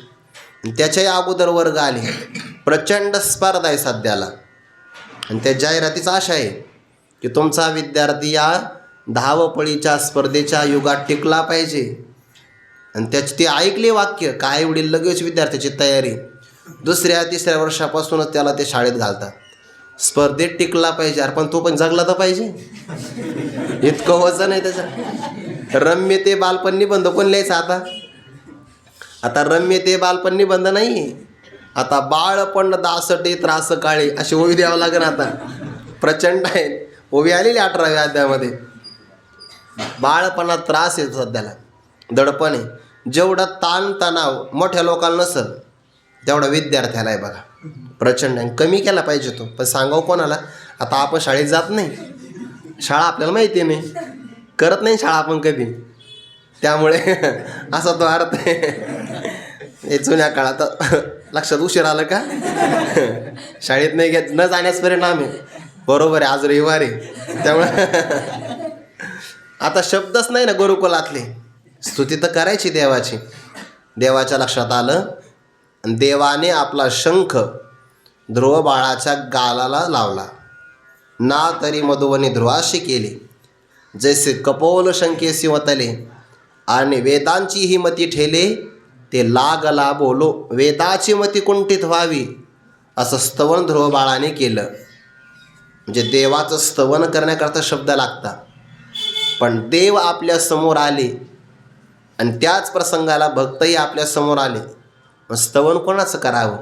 त्याच्याही अगोदर वर्ग आले. प्रचंड स्पर्धा आहे सध्याला. आणि त्या जाहिरातीचा आशा आहे की तुमचा विद्यार्थी या धावपळीच्या स्पर्धेच्या युगात टिकला पाहिजे. आणि त्याची ती ऐकली वाक्य काय वडील लगेच विद्यार्थ्याची तयारी. 2ऱ्या-3ऱ्या वर्षापासूनच त्याला ते शाळेत घालतात. स्पर्धेत टिकला पाहिजे. अरे पण तो पण जगला तर पाहिजे. इतकं वजन आहे त्याचं. रम्य ते बालपण निबंध कोण लिहायचं आता? आता रम्य ते बालपण निबंध नाही. आता बाळपण दासटे त्रास काळे अशी ओवी द्यावं लागेल. आता प्रचंड आहे. ओवी आलेली 18व्या अध्यायामध्ये. बाळपणात त्रास आहे सध्याला, दडपण आहे. जेवढा ताणतणाव मोठ्या लोकांना नसल तेवढा विद्यार्थ्याला आहे बघा. प्रचंड आहे. कमी केला पाहिजे तो. पण सांगावं कोणाला? आता आपण शाळेत जात नाही. शाळा आपल्याला माहिती नाही, करत नाही शाळा आपण कधी. त्यामुळे असा तो अर्थ आहे. हे जुन्या काळात लक्षात उशीर आलं का? शाळेत नाही घेत न जाण्यास परिणाम आहे. बरोबर आहे. आज रविवार आहे त्यामुळे आता शब्दच नाही ना गुरुकुलातले. स्तुती तर करायची देवाची. देवाच्या लक्षात आलं. देवाने आपला शंख ध्रुव बाळाच्या गालाला लावला. ना तरी मधुवनी ध्रुवाशी केली, जैसे कपोल शंकेसी वतले. आणि वेदांची ही मती ठेले, ते लागला बोलो वेदाची मती कुंठित व्हावी. असं स्तवन ध्रुव बाळाने केलं. म्हणजे देवाचं स्तवन करण्याकरता शब्द लागतात. पण देव आपल्या समोर आले आणि त्याच प्रसंगाला भक्तही आपल्या समोर आले. मग स्तवन कोणाचं करावं?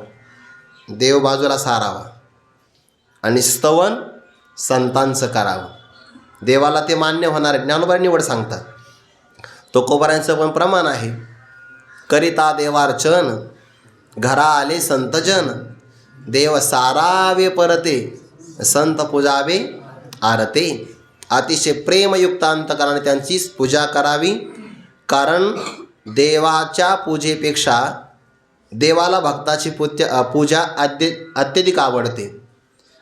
देव बाजूला सारावा आणि स्तवन संतांचं करावं. देवाला ते मान्य होणार आहे. ज्ञानोबा निवड सांगतात. तुकोबारांचं पण प्रमाण आहे. करिता देवार्चन घरा आले संतजन, देव सारावे परते, संत पूजावे आरते. अतिशय प्रेमयुक्त अंतकरणाने त्यांचीच पूजा करावी. कारण देवाच्या पूजेपेक्षा देवाला भक्ताची पूजा अत्यधिक आवडते.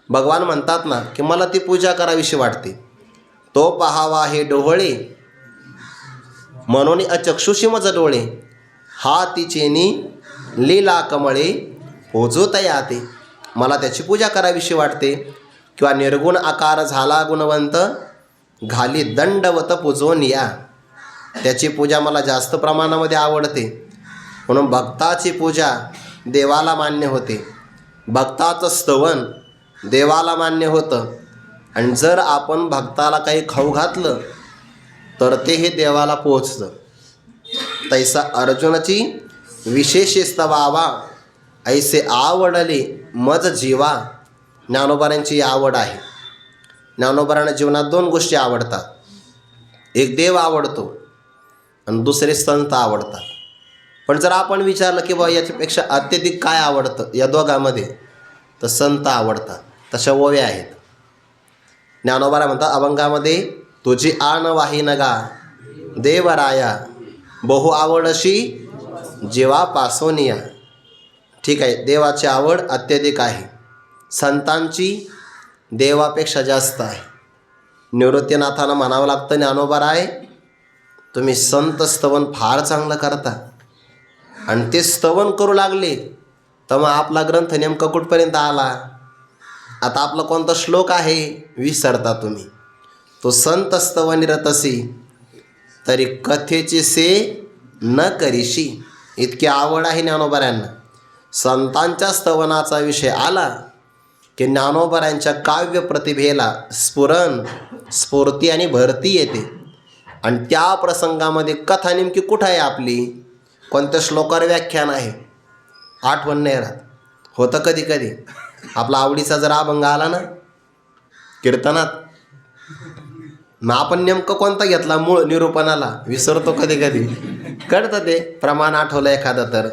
भगवान म्हणतात ना की मला ती पूजा करावीशी वाटते. तो पहावा हे डोहळे म्हणून अचक्षुषी मज डोळे, हा तिचेनी लीला कमळे पोजोत याते. मला त्याची पूजा करावीशी वाटते. किंवा निर्गुण आकार झाला गुणवंत, घाली दंडवत पूजोन या. त्याची पूजा मला जास्त प्रमाणामध्ये आवडते. म्हणून भक्ताची पूजा देवाला मान्य होते. भक्ताचं स्तवन देवाला मान्य होतं. आणि जर आपण भक्ताला काही खाऊ घातलं तर ते हे देवाला पोचतं. तैसा अर्जुनाची विशेष स्तवावा, ऐसे आवडले मज जीवा. ज्ञानोबारांची आवड आहे. ज्ञानोबारांना जीवनात 2 गोष्टी आवडतात. एक देव आवडतो आणि दुसरे संत आवडतात. पण जर आपण विचारलं की बा याच्यापेक्षा अत्यधिक काय आवडतं या दोघांमध्ये, तर संत आवडतात. तशा ओव्या आहेत. ज्ञानोबारा म्हणतात अभंगामध्ये, तुझी आण वाही नगा देवराया, बहु आवडशी जीवा पासोनिया. ठीक आहे, देवाची आवड अत्यधिक आहे. संतांची देवापेक्षा जास्त आहे. निवृत्तीनाथांना म्हणावं लागतं, ज्ञानोबाराय तुम्ही संत स्तवन फार चांगलं करता. आणि ते स्तवन करू लागले तर मग आपला ग्रंथ नेमका कुठपर्यंत आला. आता आपला कोणता श्लोक आहे विसरता तुम्ही. तो संत स्तवन निरतसी, तरी कथेची से न करीशी. इतकी आवड आहे ज्ञानोबारांना. संतांच्या स्तवनाचा विषय आला की ज्ञानोबारांच्या काव्य प्रतिभेला स्फूर्ती आणि भरती येते. आणि त्या प्रसंगामध्ये कथा नेमकी कुठं आहे आपली, कोणत्या श्लोकावर व्याख्यान आहे, आठवण नाही राहत. होतं कधी कधी आपला आवडीचा जर अभंग आला ना कीर्तनात, मग आपण नेमकं कोणता घेतला मूळ निरूपणाला विसरतो कधी कधी. कळतं ते प्रमाण आठवलं एखादं तर.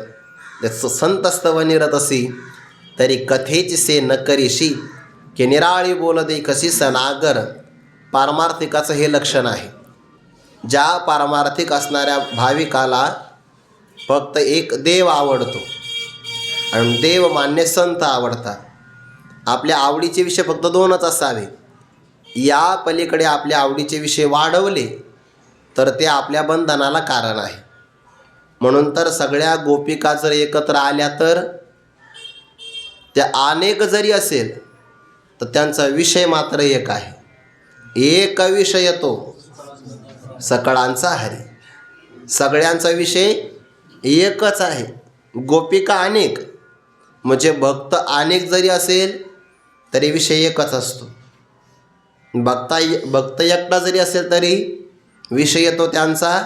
संत स्तव निरतसी, तरी कथेची से न करीशी, की निराळी बोलते कशी सनागर. पारमार्थिकाचं हे लक्षण आहे. ज्या पारमार्थिक असणाऱ्या भाविकाला फक्त एक देव आवडतो आणि देव मान्य संत आवडतात. आपल्या आवडीचे विषय फक्त 2च असावे. या पलीकडे आपल्या आवडीचे विषय वाढवले तर ते आपल्या बंधनाला कारण आहे. म्हणून तर सगळ्या गोपिका जर एकत्र आल्या तर त्या अनेक जरी असेल तर त्यांचा विषय मात्र एक आहे. एक विषय तो सकळांचा हरी. सगळ्यांचा विषय एकच आहे. गोपिका अनेक म्हणजे भक्त अनेक जरी असेल तरी विषय एकच असतो. भक्त एकटा जरी असेल तरी विषय तो त्यांचा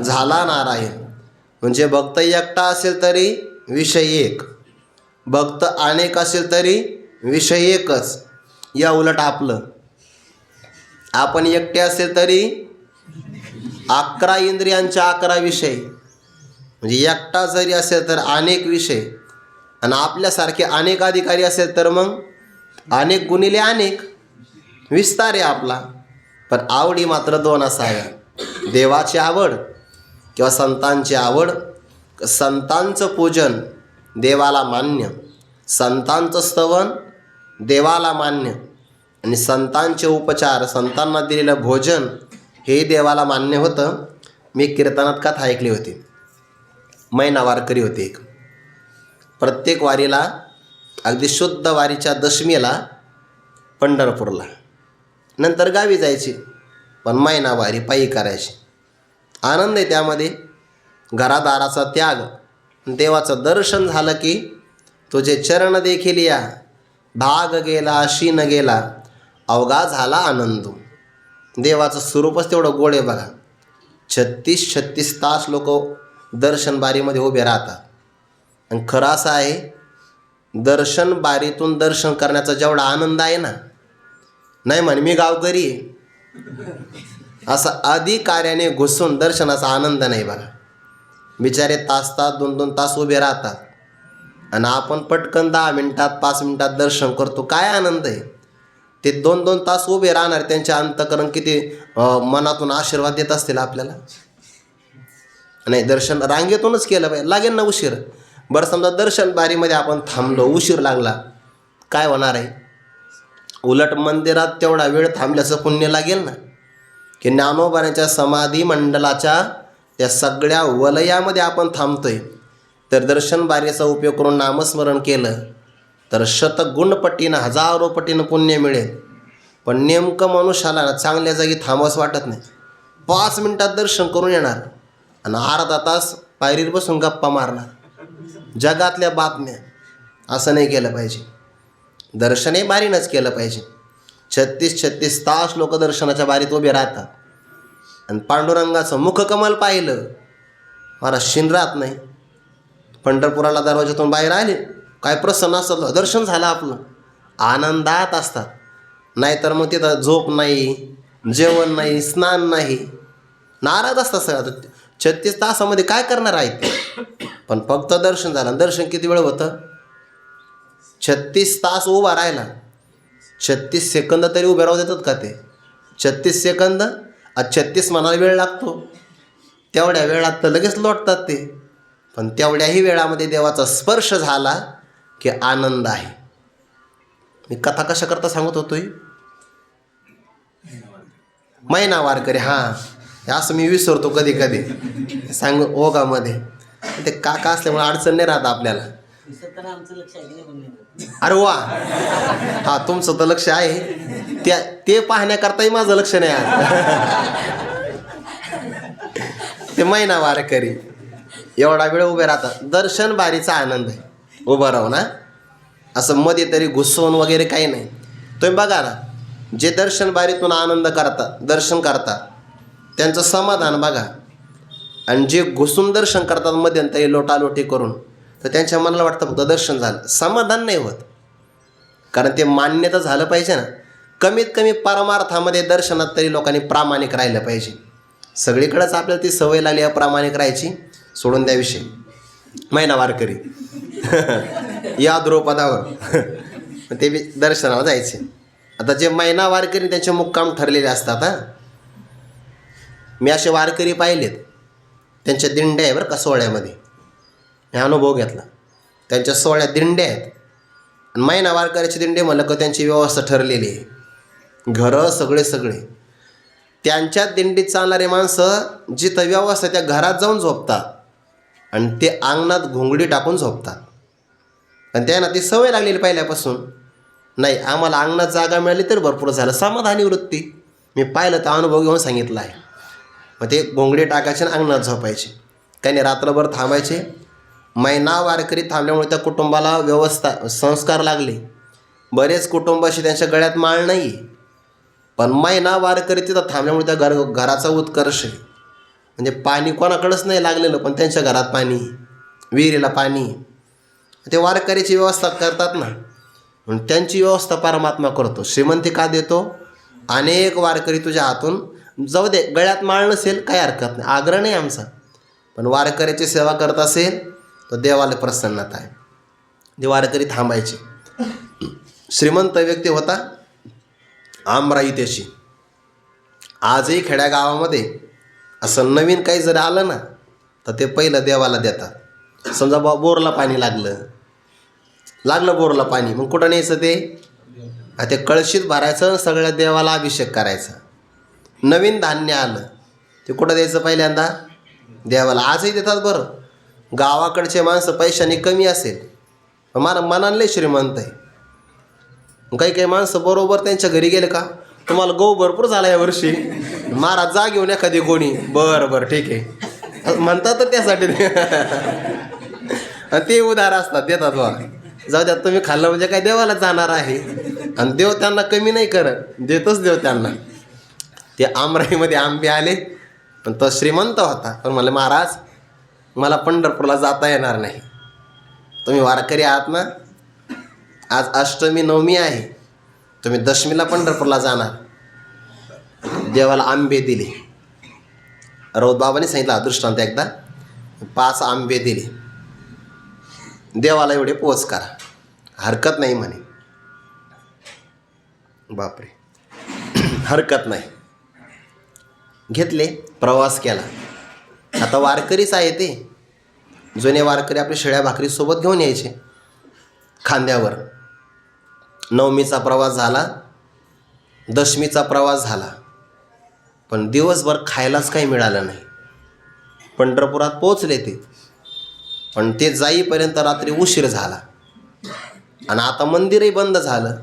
झाला नारायण. म्हणजे भक्त एकटा असेल तरी विषय एक, भक्त अनेक असेल तरी विषय एकच. या उलट आपण एकटे असेल तरी 11 इंद्रियांच्या 11 विषय. म्हणजे एकटा जरी असेल तर अनेक विषय, आणि आपल्यासारखे अनेक अधिकारी असेल तर मग अनेक गुणिले अनेक विस्तार आहे आपला. पण आवडी मात्र 2 असाव्या. देवाची आवड किंवा संतांची आवड. संतांचं पूजन देवाला मान्य, संतांचं स्तवन देवाला मान्य, आणि संतांचे उपचार, संतांना दिलेलं भोजन हे देवाला मान्य होतं. मी कीर्तनात कथा ऐकली होती. मैना वारकरी होते एक. प्रत्येक वारीला अगदी शुद्ध वारीच्या दशमीला पंढरपूरला, नंतर गावी जायची, पण मैना वारी पायी करायची. आनंद आहे त्यामध्ये. घरादाराचा त्याग, देवाचं दर्शन झालं की तुझे चरण देखील या, भाग गेला शीन गेला, अवघा झाला आनंद. देवाचं स्वरूपच तेवढं गोड आहे बघा. 36 तास लोक दर्शन बारीमध्ये उभे राहतात. आणि खरं असं आहे, दर्शन बारीतून दर्शन करण्याचा जेवढा आनंद आहे ना, नाही म्हणे मी गावकरी आहे असं अधिकार्याने घुसून दर्शनाचा आनंद नाही बघा. बिचारे तास 2-2 तास उभे राहतात आणि आपण पटकन 10 मिनिटात 5 मिनिटात दर्शन करतो. काय आनंद आहे. ते 2-2 तास उभे राहणार, त्यांचे अंतःकरण किती मनातून आशीर्वाद देत असतील आपल्याला. नाही, दर्शन रांगेतूनच केलं पाहिजे. लागेल ना उशीर, बरं समजा दर्शन बारीमध्ये आपण थांबलो, उशीर लागला, काय होणार आहे? उलट मंदिरात तेवढा वेळ थांबल्याचं पुण्य लागेल ना. की ज्ञानोबांच्या समाधी मंडलाच्या त्या सगळ्या वलयामध्ये आपण थांबतोय, तर दर्शन बारीचा उपयोग करून नामस्मरण केलं तर शतगुणपटीनं, हजारो पटीनं पुण्य मिळेल. पण नेमकं मनुष्याला चांगल्या जागी थांबवच वाटत नाही. 5 मिनिटात दर्शन करून येणार आणि अर्धा तास पायरीत बसून गप्पा मारणार, जगातल्या बातम्या. असं नाही केलं पाहिजे. दर्शनही बारीनंच केलं पाहिजे. 36 तास लोक दर्शनाच्या बारीत उभे राहतात आणि पांडुरंगाचं मुखकमल पाहिलं, मला शिन राहत नाही. पंढरपुराला दरवाजातून बाहेर आले, काय प्रसन्न असतं, दर्शन झालं आपलं, आनंदात असतात. नाहीतर मग तिथं झोप नाही, जेवण नाही, स्नान नाही, नाराज असतात सगळं. 36 तासामध्ये काय करणार आहेत? पण फक्त दर्शन झालं. दर्शन किती वेळ होतं? 36 तास उभा राहिला. 36 सेकंद तरी उभे राहू देतात का ते? 36 सेकंद, 36 म्हणायला वेळ लागतो. तेवढ्या वेळात तर लगेच लोटतात ते. पण तेवढ्याही वेळामध्ये देवाचा स्पर्श झाला की आनंद आहे. मी कथा कशा करता सांगत होतोय? महिना वारकरी, हां, असं मी विसरतो कधी कधी सांग ओघामध्ये. ते काका असल्यामुळे अडचण नाही राहत आपल्याला. अरे वा, हा, तुमचं तर लक्ष आहे, ते पाहण्याकरताही माझं लक्ष नाही आहे. ते महिना वारकरी एवढा वेळ उभे राहतात. दर्शन बारीचा आनंद आहे, उभं राहून. ना असं मध्ये तरी घुसवून वगैरे काही नाही. तुम्ही बघा ना, जे दर्शन बारीतून आनंद करतात, दर्शन करतात, त्यांचं समाधान बघा. आणि जे घुसून दर्शन करतात मध्यंतरी लोटालोटी करून, तर त्यांच्या मनाला वाटतं फक्त दर्शन झालं, समाधान नाही होत. कारण ते मान्य तर झालं पाहिजे ना. कमीत कमी परमार्थामध्ये दर्शनात तरी लोकांनी प्रामाणिक राहिलं पाहिजे. सगळीकडेच आपल्याला ती सवय लागली अप्रामाणिक राहायची, सोडून द्याविषयी. महिना वारकरी या द्रौपदावर ते बी दर्शनाला जायचे. आता जे महिना वारकरी त्यांचे मुक्काम ठरलेले असतात. हां, मी असे वारकरी पाहिलेत, त्यांच्या दिंड्या आहे बरं का सोहळ्यामध्ये. मी अनुभव घेतला. त्यांच्या सोहळ्यात दिंड्या आहेत. आणि महिना वारकऱ्याची दिंडे म्हणलं का त्यांची व्यवस्था ठरलेली आहे, घरं सगळे. त्यांच्या दिंडीत चालणारे माणसं जिथं व्यवस्था त्या घरात जाऊन झोपतात आणि ते अंगणात घोंगडी टाकून झोपतात. आणि त्यांना ती सवय लागलेली पहिल्यापासून. नाही, आम्हाला अंगणात जागा मिळाली तर भरपूर झालं, समाधानी वृत्ती. मी पाहिलं तर अनुभव घेऊन सांगितलं आहे. मग ते घोंगडी टाकायचे आणि अंगणात झोपायचे. काही नाही, रात्रभर थांबायचे. महिना वारकरी थांबल्यामुळे त्या कुटुंबाला व्यवस्था, संस्कार लागले. बरेच कुटुंब असे त्यांच्या गळ्यात माळ नाही, पण महिना वारकरी तिथं थांबल्यामुळे त्या घराचा उत्कर्ष आहे. म्हणजे पाणी कोणाकडेच नाही लागलेलं, पण त्यांच्या घरात पाणी, विहिरीला पाणी. ते वारकरीची व्यवस्था करतात ना, म्हणून त्यांची व्यवस्था परमात्मा करतो. श्रीमंती का देतो? अनेक वारकरी तुझ्या हातून जाऊ दे, गळ्यात माळ नसेल काही हरकत नाही, आग्रह नाही आमचा, पण वारकऱ्याची सेवा करत असेल तर देवाला प्रसन्नता आहे. ते वारकरी थांबायचे. श्रीमंत व्यक्ती होता आमराई. आजही खेड्यागावामध्ये असं नवीन काही जर आलं ना, तर ते पहिलं देवाला देतात. समजा बोरला पाणी लागलं बोरला पाणी, मग कुठं न्यायचं ते कळशीत भरायचं, सगळ्या देवाला अभिषेक करायचा. नवीन धान्य आलं ते कुठं द्यायचं? पहिल्यांदा देवाला. आजही देतात बरं. गावाकडचे माणसं पैशाने कमी असेल, पण मला मनाला श्रीमंत आहे. काही माणसं बरोबर त्यांच्या घरी गेले का, तुम्हाला गहू भरपूर झाला यावर्षी, महाराज जा घेऊन एखादी गोणी. बरं ठीक आहे म्हणतात तर त्यासाठी ते उधार असतात, देतात बा. जाऊ द्या, तुम्ही खाल्लं म्हणजे काय देवाला जाणार आहे. आणि देव त्यांना कमी नाही करत, देतच देव त्यांना. ते आमराईमध्ये आंबे आले, पण तो श्रीमंत होता, पण म्हणले महाराज मला पंढरपूरला जाता येणार नाही. तुम्ही वारकरी आहात ना, आज अष्टमी नवमी आहे, तुम्ही दशमीला पंढरपूरला जाणार. देवाला आंबे दिले. राऊतबाबांनी सांगितलं दृष्टांत एकदा, 5 आंबे दिले. देवाला एवढे पोच करा, हरकत नाही म्हणे. बापरे, हरकत नाही. घेतले, प्रवास केला. आता वारकरीच आहे ते, जुने वारकरी आपले शेळ्या भाकरी सोबत घेऊन यायचे खांद्यावर. नवमीचा प्रवास झाला, दशमीचा प्रवास झाला, पण दिवसभर खायलाच काही मिळालं नाही. पंढरपुरात पोचले ते, पण ते जाईपर्यंत रात्री उशीर झाला. आणि आता मंदिरही बंद झालं,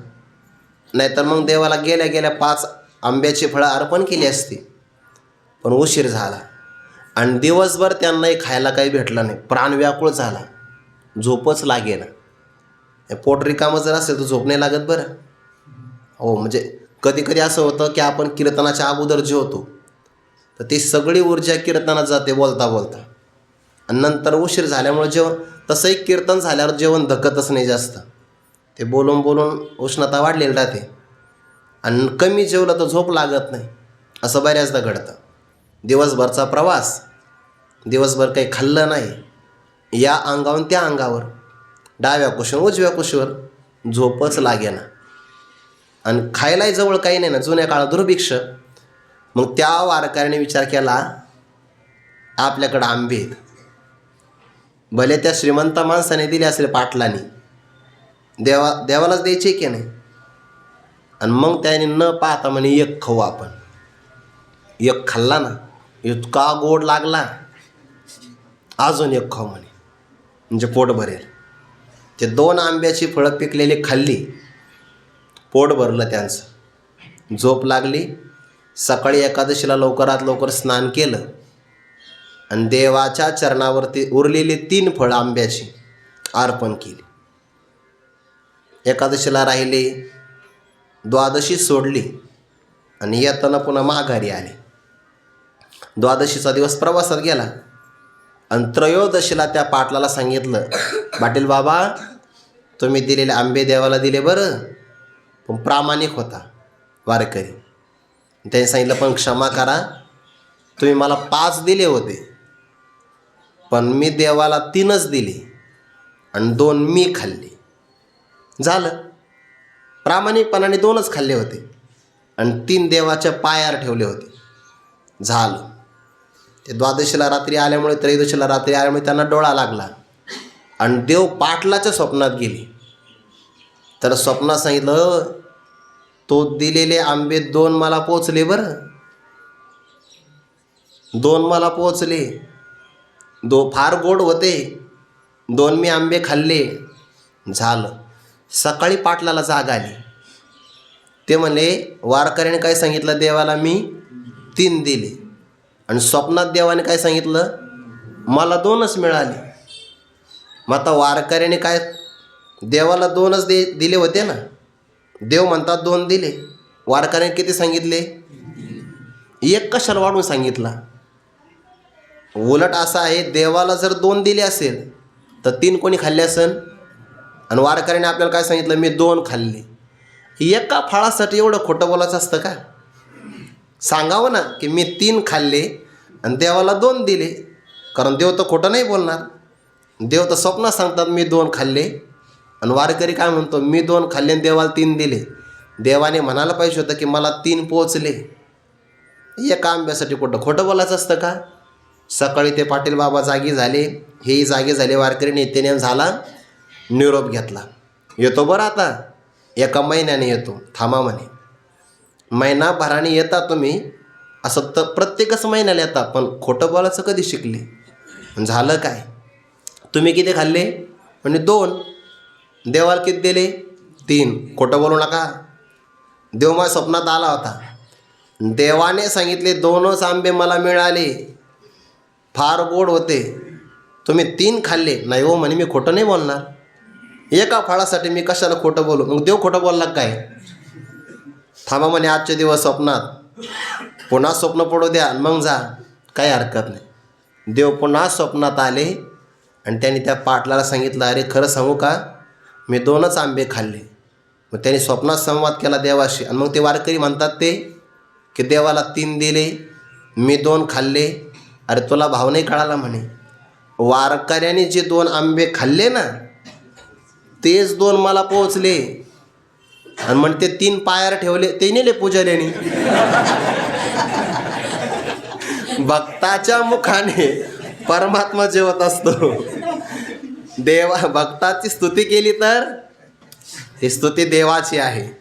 नाहीतर मग देवाला गेल्या गेल्या 5 आंब्याची फळं अर्पण केली असती, पण उशीर झाला. आणि दिवसभर त्यांनाही खायला काही भेटलं नाही. प्राण व्याकुळ झाला, झोपच लागेना. पोट रिकामं जर असेल तर झोप नाही लागत बरं. हो, म्हणजे कधी कधी असं होतं की आपण कीर्तनाच्या अगोदर जेवतो, तर ती सगळी ऊर्जा कीर्तनात जाते बोलता बोलता. आणि नंतर उशीर झाल्यामुळे तसंही कीर्तन झाल्यावर जेवण धकतच नाही जास्त. ते बोलून बोलून उष्णता वाढलेली राहते आणि कमी जेवलं तर झोप लागत नाही. असं बऱ्याचदा घडतं. दिवसभरचा प्रवास, दिवसभर काही खाल्लं नाही, या अंगावरून त्या अंगावर, डाव्या कुशीवर उजव्या कुशीवर, झोपच लागेना. आणि खायलाही जवळ काही नाही ना, जुन्या काळात दुर्भिक्ष. मग त्या वारकऱ्याने विचार केला, आपल्याकडं आंबे आहेत, भले त्या श्रीमंत माणसाने दिले असेल पाटलांनी, देवालाच द्यायचे की नाही. आणि मग त्याने न पाहता म्हणे एक खाऊ आपण. एक खाल्ला ना, इतका गोड लागला, अजून एक खाऊ म्हणे, म्हणजे पोट भरेल. ते 2 आंब्याची फळं पिकलेली खाल्ली, पोट भरलं त्यांचं. झोप लागली. सकाळी एकादशीला लवकरात लवकर स्नान केलं आणि देवाच्या चरणावरती उरलेली 3 फळं आंब्याची अर्पण केली. एकादशीला राहिले, द्वादशी सोडली आणि येताना पुन्हा माघारी आले. द्वादशीचा दिवस प्रवासात गेला आणि त्रयोदशीला त्या पाटलाला सांगितलं, पाटील बाबा, तुम्ही दिलेले आंबे देवाला दिले बरं, पण प्रामाणिक होता वारकरी. त्याने सांगितलं, पण क्षमा करा, तुम्ही मला 5 दिले होते, पण मी देवाला 3च दिले आणि 2 मी खाल्ले. झालं. प्रामाणिकपणाने 2च खाल्ले होते आणि 3 देवाच्या पायावर ठेवले होते. झालं. ते द्वादशीला रात्री आल्यामुळे, त्रयोदशीला रात्री आल्यामुळे त्यांना डोळा लागला आणि देव पाटलाच्या स्वप्नात गेले. तर स्वप्नात सांगितलं, तो दिलेले आंबे 2 मला पोचले बरं, 2 मला पोचले, फार गोड होते, 2 मी आंबे खाल्ले. झालं. सकाळी पाटलाला जाग आली. ते म्हणले, वारकऱ्याने काय सांगितलं देवाला, मी 3 दिले, आणि स्वप्नात देवाने काय सांगितलं, मला 2च मिळाले. मग आता वारकऱ्याने काय, देवाला 2च दिले होते ना, देव म्हणतात 2 दिले, वारकऱ्याने किती सांगितले, 1 कशाला वाढून सांगितला. उलट असं आहे, देवाला जर 2 दिले असेल तर 3 कोणी खाल्ले असेल, आणि वारकऱ्याने आपल्याला काय सांगितलं, मी 2 खाल्ले. एका फळासाठी एवढं खोटं बोलायचं असतं का. सांगावं ना की मी 3 खाल्ले आणि देवाला 2 दिले, कारण देव तर खोटं नाही बोलणार. देव तर स्वप्नात सांगतात मी 2 खाल्ले, आणि वारकरी काय म्हणतो, मी 2 खाल्ले आणि देवाला 3 दिले. देवाने म्हणायला पाहिजे होतं की मला 3 पोचले. एका आंब्यासाठी खोटं बोलायचं असतं का. सकाळी ते पाटील बाबा जागी झाले, हेही जागे झाले. वारकरी नित्यनेम झाला, निरोप घेतला, येतो बरं आता, 1 महिन्याने येतो, थांबा म्हणे. महिनाभराने येता तुम्ही, असं तर प्रत्येकच महिन्याला येता, पण खोटं बोलायचं कधी शिकले. झालं काय, तुम्ही किती खाल्ले, म्हणजे 2. देवाला किती दिले, 3. खोटं बोलू नका. देव माझ्या स्वप्नात आला होता, देवाने सांगितले 2च आंबे मला मिळाले, फार गोड होते, तुम्ही 3 खाल्ले. नाही हो म्हणे, मी खोटं नाही बोलणार, एका फळासाठी मी कशाला खोटं बोलू. मग देव खोटं बोलला काय. थांबा म्हणे, आजचे दिवस स्वप्नात, पुन्हा स्वप्न पडू द्या मग जा, काही हरकत नाही. देव पुन्हा स्वप्नात आले आणि त्यांनी त्या पाटलाला सांगितलं, अरे खरं सांगू का, मी 2च आंबे खाल्ले. मग त्यांनी स्वप्नात संवाद केला देवाशी. आणि मग ते वारकरी म्हणतात ते की देवाला 3 दिले, मी 2 खाल्ले. अरे तुला भाव नाही कळाला म्हणे, वारकऱ्याने जे 2 आंबे खाल्ले ना, तेच 2 मला पोचले. आणि मग ते 3 पायावर ठेवले, ते नेले पुजाऱ्याने. भक्ताच्या मुखाने परमात्मा जेवत असतो. भक्ताची स्तुती केली तर ती स्तुती देवाची आहे.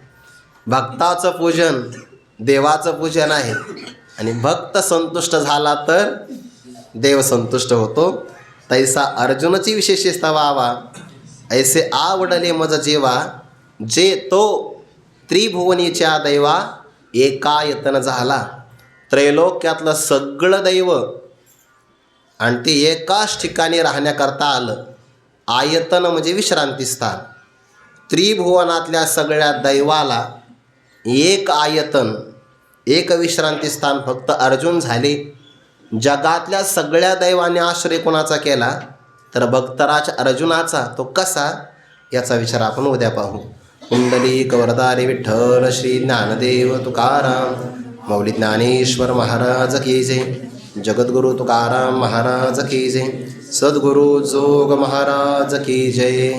भक्ताचं पूजन देवाचं पूजन आहे. आणि भक्त संतुष्ट झाला तर देव संतुष्ट होतो. तैसा अर्जुनची विशेषता व्हावा ऐसे आवडले मज जेवा, जे तो त्रिभुवनीच्या दैवा एकायतन झाला. त्रैलोक्यातलं सगळं दैव आणि ते एकाच ठिकाणी राहण्याकरता आलं. आयतन म्हणजे विश्रांतीस्थान. त्रिभुवनातल्या सगळ्या दैवाला एक आयतन, एक विश्रांतीस्थान फक्त अर्जुन झाले. जगातल्या सगळ्या दैवाने आश्रय कोणाचा केला तर भक्तराज अर्जुनाचा. तो कसा याचा विचार आपण उद्या पाहू. कुंडलिक वरदारी विठ्ठल श्री ज्ञानदेव तुकाराम मौली ज्ञानेश्वर महाराज की जय. जगद्गुरु तुकाराम महाराज की जय. सद्गुरु जोग महाराज की जय.